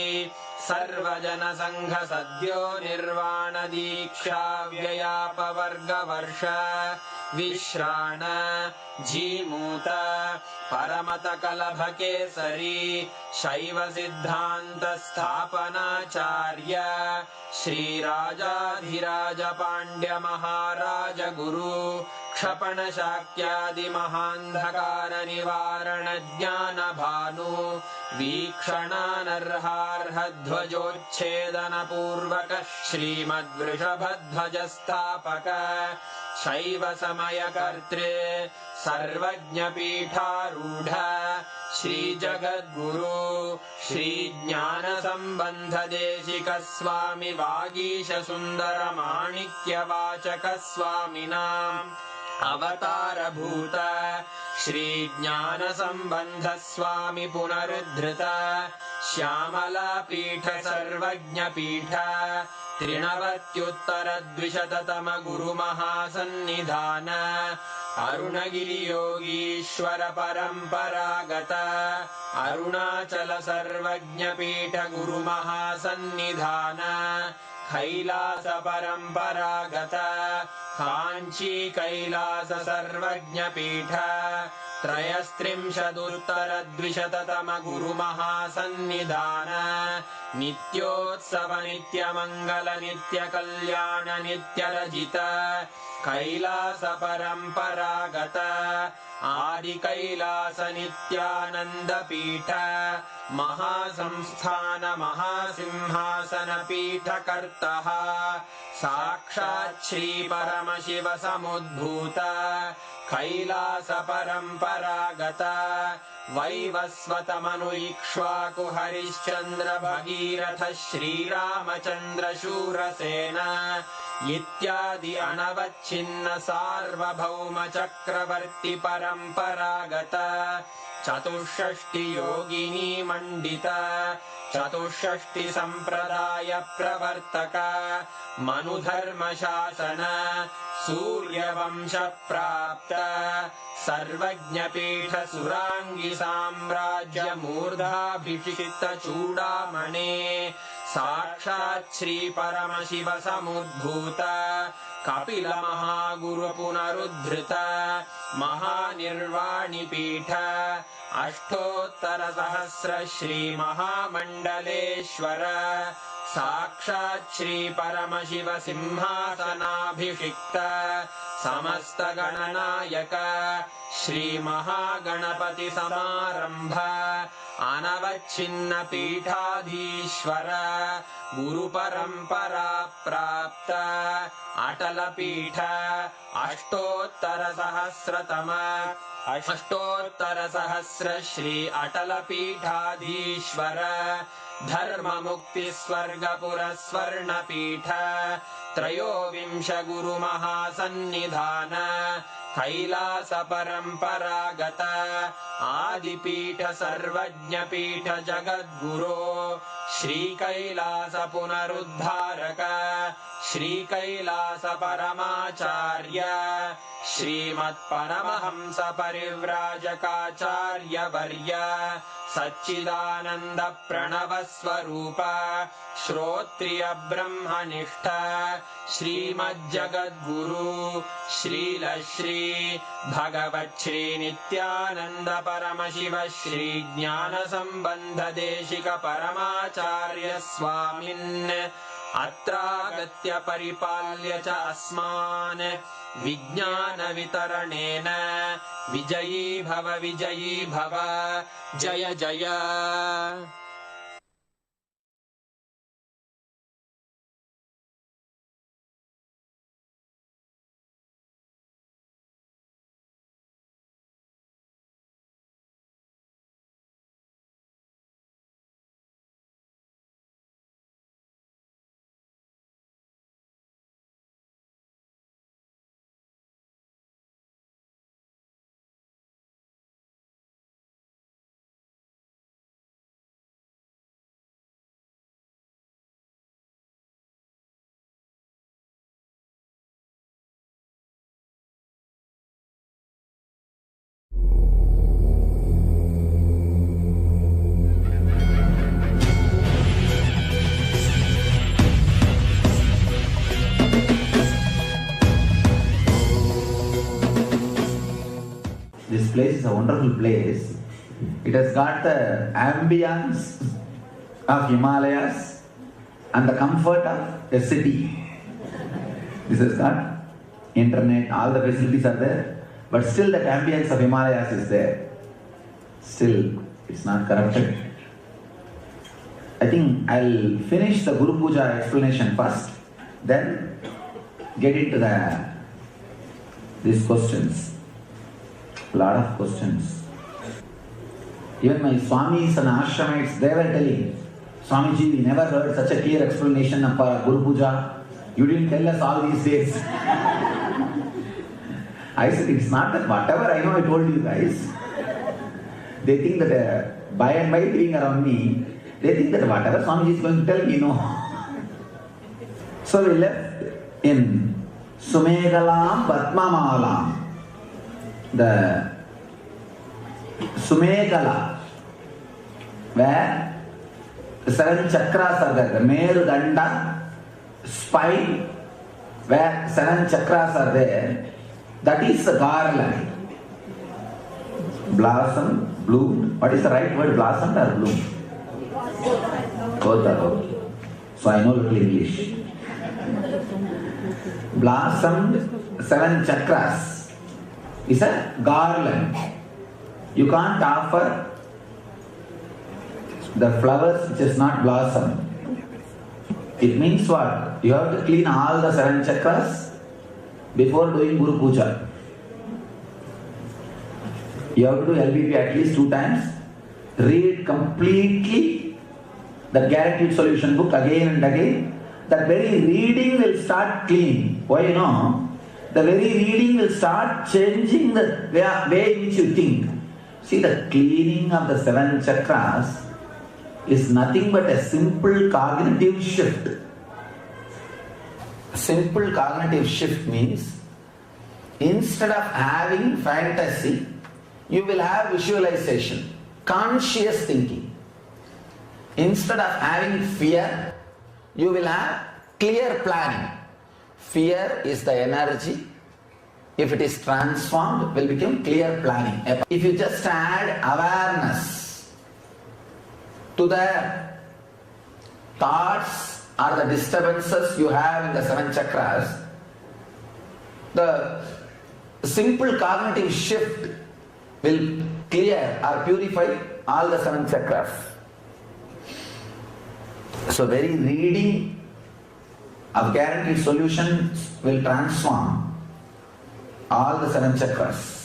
S3: सर्वजन संघ सद्यो निर्वाण दीक्षा व्ययापवर्गवर्ष विश्राण जीमूत परमत कलभ केसरी शैव सिद्धांत स्थापनाचार्य श्रीराजाधिराज पांड्य महाराज गुरु क्षपण शाक्यादि महांधकार निवारण ज्ञान भानु वीक्षणानर्हार्ह ध्वजोच्छेदन पूर्वक श्रीमद्वृषभध्वज स्थापक शैव समय कर्तृ सर्वज्ञ पीठारूढ़ श्री जगद्गुरु श्री ज्ञान संबंध देशिक स्वामी वागीश सुंदर माणिक्य वाचक स्वामिनां अवतार भूत श्री ज्ञान संबंध स्वामी पुनरुद्धृत श्यामला पीठ सर्वज्ञ पीठ त्रिनवत्युत्तर द्विशततम गुरु महासन्निधान अरुणगिरि योगीश्वर परंपरागत अरुणाचल सर्वज्ञ पीठ गुरु महासन्निधान कैलास परंपरागत कांची कैलास सर्वज्ञ पीठ त्रयस्त्रिंशदुत्तर द्विशततम गुरु महासन्निधान नित्योत्सव नित्य मंगल नित्य कल्याण नित्य रजित कैलास परंपरागत आदि कैलास नित्यानंद पीठ महासंस्थान महासिंहासन पीठ कर्तः साक्षात् श्री परमशिव समुद्भूत कैलास परंपरागत वैवस्वत मनु इक्ष्वाकु हरिश्चंद्र भगीरथ श्रीरामचंद्र शूरसेन इत्यादि अनवच्छिन्न सार्वभौम चक्रवर्ती परंपरागत चतुष्षष्टि योगिनी मंडित चतुष्षष्टि संप्रदाय प्रवर्तक मनुधर्म शासन सूर्यवंश प्राप्त सर्वज्ञ पीठ सुरांगी साम्राज्य मूर्धाभिषिक्त चूड़ामणे साक्षात् श्री परमशिव समुद्भूत कपिल महागुरु पुनरुद्धृत महानिर्वाणि पीठ अष्टोत्तर सहस्र श्री महामंडलेश्वर साक्षात् श्री परमशिव सिंहासनाभिषिक्त समस्त गणनायक श्री महागणपति समारंभ अनवच्छिन्न पीठाधीश्वर गुरु परंपरा प्राप्त अटल पीठ अष्टोत्तर सहस्र श्री अटल पीठाधीश्वर धर्म मुक्ति स्वर्गपुर स्वर्ण पीठ त्रयोविंश गुरु महासन्निधान कैलास परंपरागत आदिपीठ सर्वज्ञ पीठ जगद्गुरो श्री कैलास पुनरुद्धारक श्री कैलास परमाचार्य श्रीमत्परमहंस परिव्राजकाचार्य वर्य सच्चिदानंद प्रणव स्वरूप श्रोत्रिय ब्रह्मनिष्ठ श्रीमज्जगद्गुरु श्रील श्री भगवच्छ्री नित्यानंद परमशिव श्री ज्ञान संबंध देशिक परमाचार्य स्वामिन् अत्रागत्य परिपाल्य च अस्मान् विज्ञान वितरणेन विजयी भव जय जय।
S4: This place is a wonderful place. It has got the ambience of Himalayas and the comfort of a city. This has got internet, all the facilities are there, but still that ambience of Himalayas is there. Still, it's not corrupted. I think I'll finish the Guru Puja explanation first, then get into these questions. Lot of questions. Even my Swamis and Ashramites, they were telling, Swamiji, we never heard such a clear explanation of Guru Puja. You didn't tell us all these days. I said, it's not that whatever I know I told you guys. They think that by and by being around me, they think that whatever Swamiji is going to tell me, no. So we left in Sumegalam Patmamalam. The Sumegala, where the 7 chakras are there, the 𝗤𝗏𝗏 spine, where 7 chakras are there, that is the garland. Blossom, bloom. What is the right word, blossom or bloom? Both are okay. So I know little English. Blossom, 7 chakras is a garland. You can't offer the flowers which is not blossom. It means what? You have to clean all the 7 chakras before doing Guru Puja. You have to do LBP at least 2 times. Read completely the guaranteed solution book again and again. That very reading will start cleaning. Why you know? The very reading will start changing the way in which you think. See, the cleaning of the 7 chakras is nothing but a simple cognitive shift. Simple cognitive shift means instead of having fantasy, you will have visualization, conscious thinking. Instead of having fear, you will have clear planning. Fear is the energy. If it is transformed, will become clear planning. If you just add awareness to the thoughts or the disturbances you have in the 7 chakras, the simple cognitive shift will clear or purify all the 7 chakras. So very reading of guaranteed solutions will transform all the 7 chakras.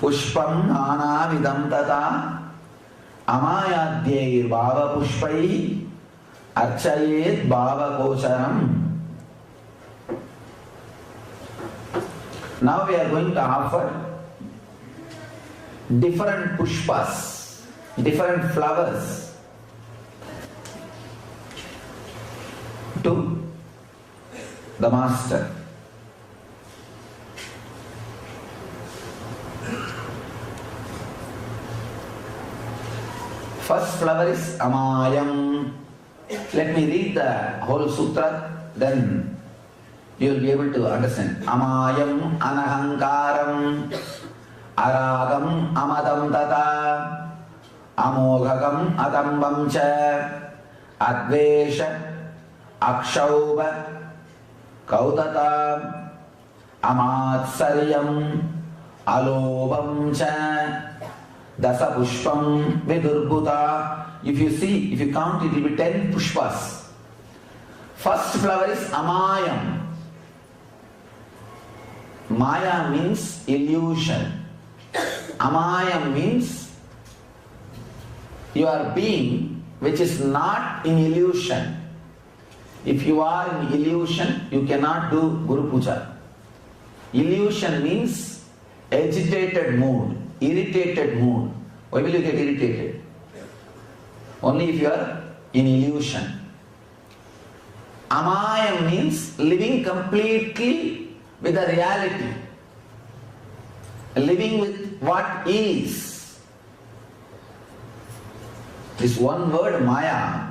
S4: Pushpam nana vidam tata amayadyair bhava pushpai archayet bhava kocharam. Now we are going to offer different pushpas, different flowers to the Master. First flower is Amayam. Let me read the whole sutra, then you will be able to understand. Amayam anahankaram aragam amadam tata amoghagam adambam cha advesha akshauva kautata amatsaryam alobam cha dasa pushpam vidurbuta. If you see, if you count, it will be 10 pushpas. First flower is Amayam. Maya means illusion. Amayam means your being which is not in illusion. If you are in illusion, you cannot do Guru Puja. Illusion means agitated mood, irritated mood. Why will you get irritated? Only if you are in illusion. Amayam means living completely with the reality. Living with what is. This one word Maya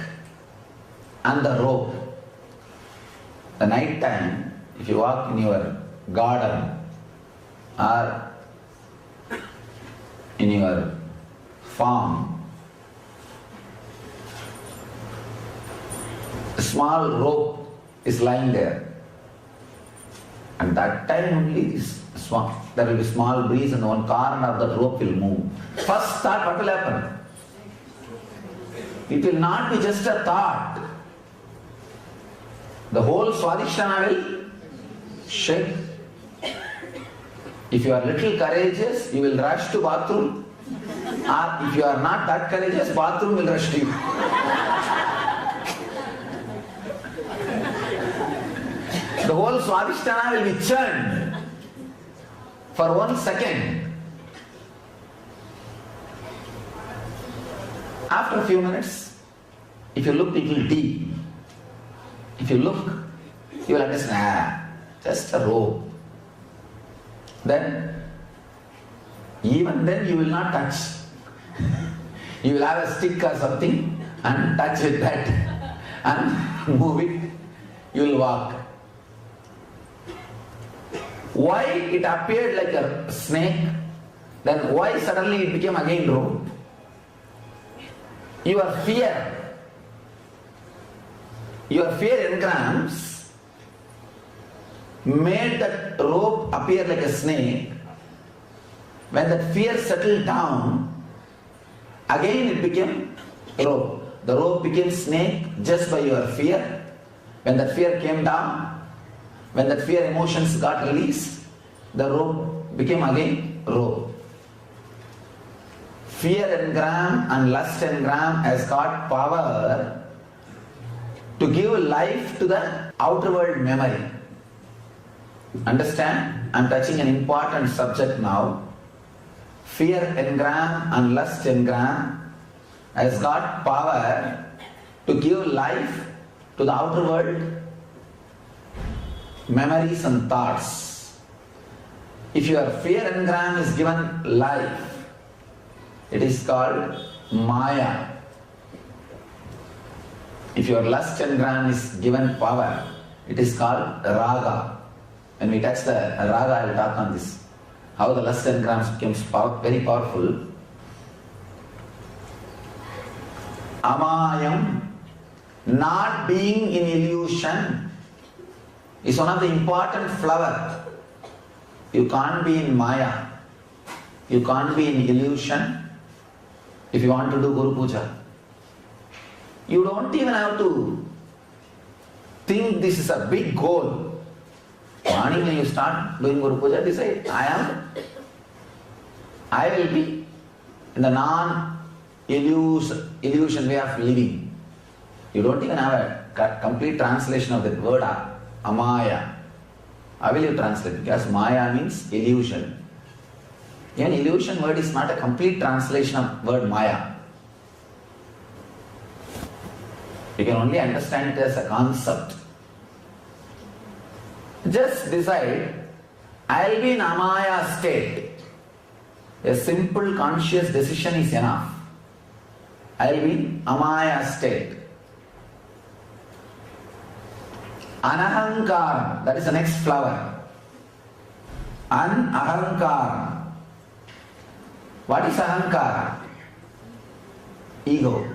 S4: and the rope. The night time, if you walk in your garden or in your farm, a small rope is lying there. And that time only there will be small breeze and one corner of that rope will move. First thought, what will happen? It will not be just a thought. The whole Swadhisthana will shake. If you are little courageous, you will rush to bathroom. Or if you are not that courageous, bathroom will rush to you. The whole Swadhisthana will be churned for 1 second. After a few minutes, if you look little deep, if you look, you will understand, just a rope. Then, even then you will not touch. You will have a stick or something and touch with that and move it. You will walk. Why it appeared like a snake, then why suddenly it became again rope? Your fear engrams made that rope appear like a snake. When that fear settled down, again it became rope. The rope became snake just by your fear. When that fear came down, when that fear emotions got released, the rope became again rope. Fear engram and lust engram has got power to give life to the outer world memory. Understand? I am touching an important subject now. Fear engram and lust engram has got power to give life to the outer world memories and thoughts. If your fear engram is given life, it is called Maya. If your lust engram is given power, it is called Raga. When we touch the Raga, I will talk on this. How the lust engrams becomes very powerful. Amayam, not being in illusion, is one of the important flower. You can't be in Maya. You can't be in illusion if you want to do Guru Puja. You don't even have to think this is a big goal. Morning when you start doing Guru Puja, they say, I will be in the non-illusion way of living. You don't even have a complete translation of that word Amaya. How will you translate? Because Maya means illusion. Even illusion word is not a complete translation of word Maya. You can only understand it as a concept. Just decide, I will be in Amaya state. A simple conscious decision is enough. I will be in Amaya state. Anahankara, that is the next flower. Anahankara. What is ahankara? Ego.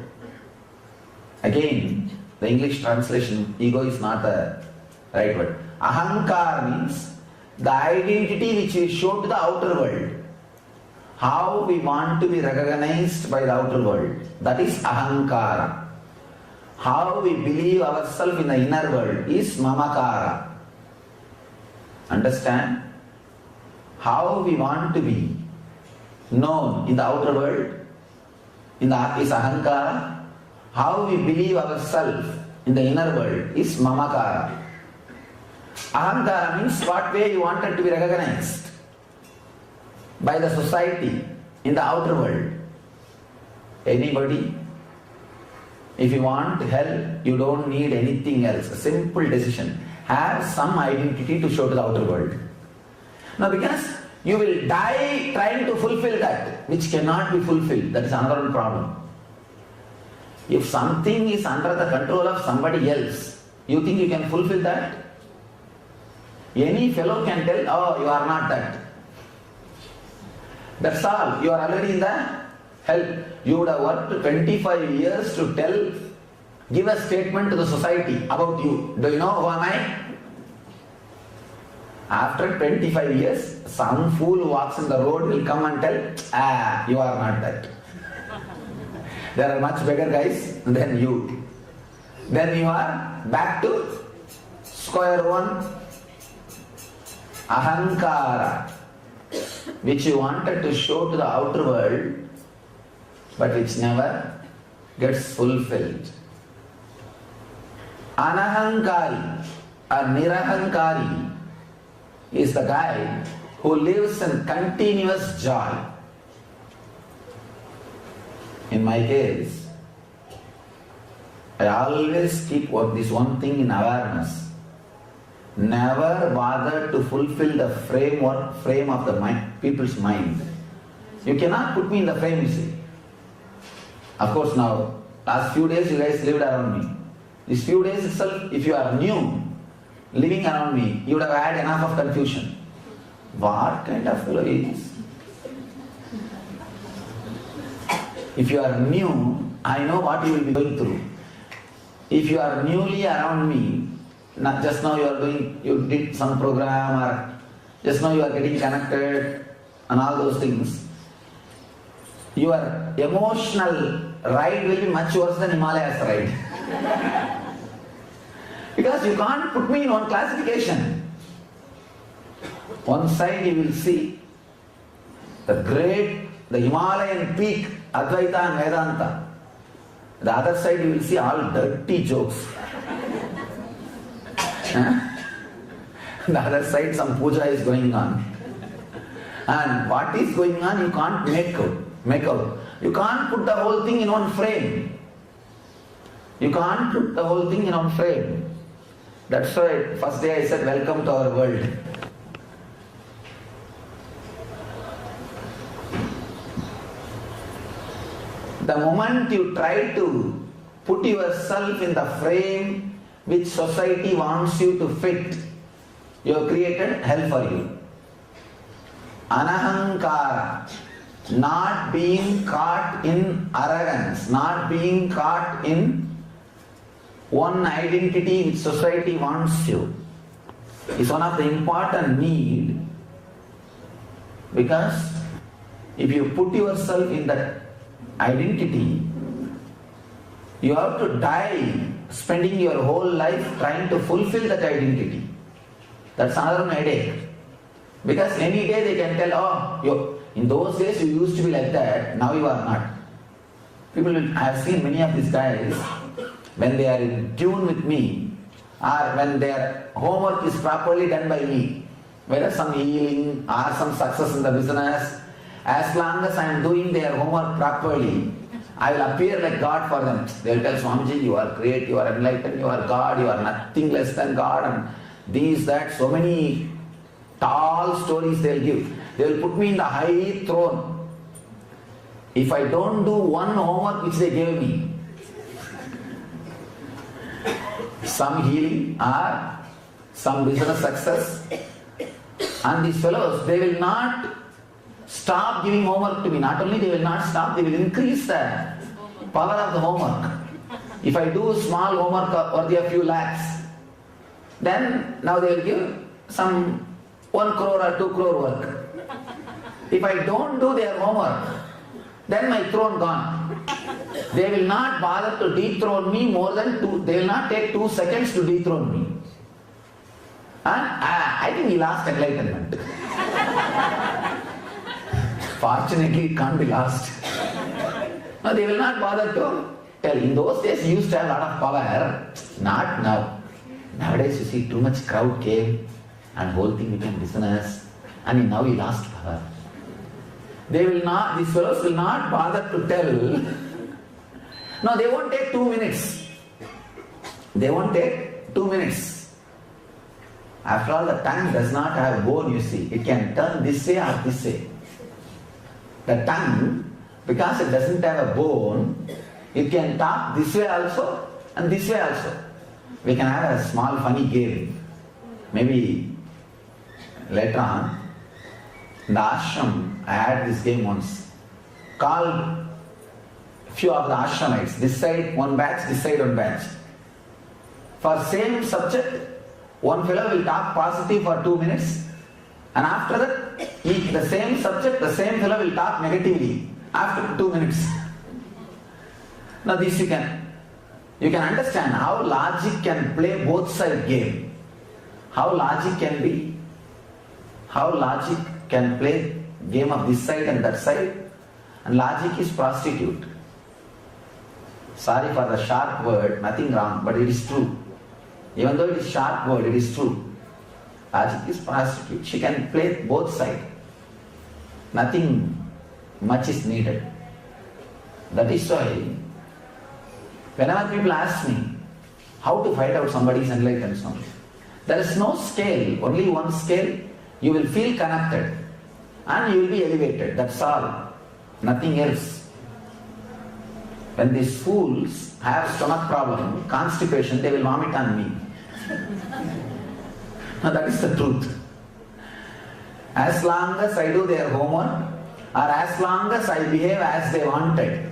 S4: Again, the English translation, ego is not the right word. Ahankara means the identity which we show to the outer world. How we want to be recognized by the outer world. That is ahankara. How we believe ourselves in the inner world is mamakara. Understand? How we want to be known in the outer world is ahankara. How we believe ourselves in the inner world is mamakara. Ahankara means what way you wanted to be recognized by the society in the outer world. Anybody? If you want help, you don't need anything else. A simple decision. Have some identity to show to the outer world. Now because you will die trying to fulfill that which cannot be fulfilled. That is another problem. If something is under the control of somebody else, you think you can fulfill that? Any fellow can tell, oh, you are not that. That's all. You are already in the hell. You would have worked 25 years to give a statement to the society about you. Do you know who am I? After 25 years, some fool who walks in the road will come and tell, you are not that. There are much bigger guys than you. Then you are back to square one. Ahankara, which you wanted to show to the outer world, but which never gets fulfilled. Anahankari or nirahankari is the guy who lives in continuous joy. In my case, I always keep this one thing in awareness. Never bother to fulfill the frame of the people's mind. You cannot put me in the frame, you see. Of course now, last few days you guys lived around me. These few days itself, if you are new, living around me, you would have had enough of confusion. What kind of fellow is? If you are new, I know what you will be going through. If you are newly around me, not just now you did some program, or just now you are getting connected and all those things, your emotional ride will be much worse than Himalayas ride. Because you can't put me in one classification. One side you will see the Himalayan peak, Advaita and Vedanta. The other side you will see all dirty jokes. The other side some puja is going on. And what is going on you can't make out. You can't put the whole thing in one frame. You can't put the whole thing in one frame. That's why first day I said welcome to our world. The moment you try to put yourself in the frame which society wants you to fit, you have created hell for you. Anahankara, not being caught in arrogance, not being caught in one identity which society wants you, is one of the important need. Because if you put yourself in that identity, you have to die spending your whole life trying to fulfill that identity. That's another headache. Because any day they can tell, oh, in those days you used to be like that, now you are not. I have seen many of these guys, when they are in tune with me, or when their homework is properly done by me, whether some healing or some success in the business, as long as I am doing their homework properly, I will appear like God for them. They will tell Swamiji, you are great, you are enlightened, you are God, you are nothing less than God, and these, that, so many tall stories they will give. They will put me in the high throne. If I don't do one homework which they gave me, some healing or some business success, and these fellows, they will not stop giving homework to me. Not only they will not stop, they will increase the power of the homework. If I do small homework worthy a few lakhs, then now they will give some 1 crore or 2 crore work. If I don't do their homework, then my throne gone. They will not bother to dethrone me more than they will not take 2 seconds to dethrone me. And I think he lost enlightenment. Fortunately, it can't be lost. No, they will not bother to tell. In those days, he used to have a lot of power. Not now. Nowadays, you see, too much crowd came and whole thing became business. And now he lost power. These fellows will not bother to tell. No, they won't take 2 minutes. They won't take 2 minutes. After all, the tongue does not have a bone, you see. It can turn this way or this way. The tongue, because it doesn't have a bone, it can talk this way also and this way also. We can have a small funny game. Maybe later on, in the ashram, I had this game once. Called a few of the ashramites, this side one batch, this side one batch. For same subject, one fellow will talk positive for 2 minutes, and after that, the same subject, the same fellow will talk negatively after 2 minutes. Now this you can understand how logic can play both side game. How logic can play game of this side and that side, and logic is prostitute. Sorry for the sharp word, nothing wrong, but it is true. Even though it is sharp word, it is true. Logic is prostitute. She can play both sides. Nothing much is needed. That is why, whenever people ask me how to find out somebody is enlightened, there is no scale, only one scale. You will feel connected and you will be elevated. That's all. Nothing else. When these fools have stomach problem, constipation, they will vomit on me. Now that is the truth. As long as I do their homework, or as long as I behave as they wanted,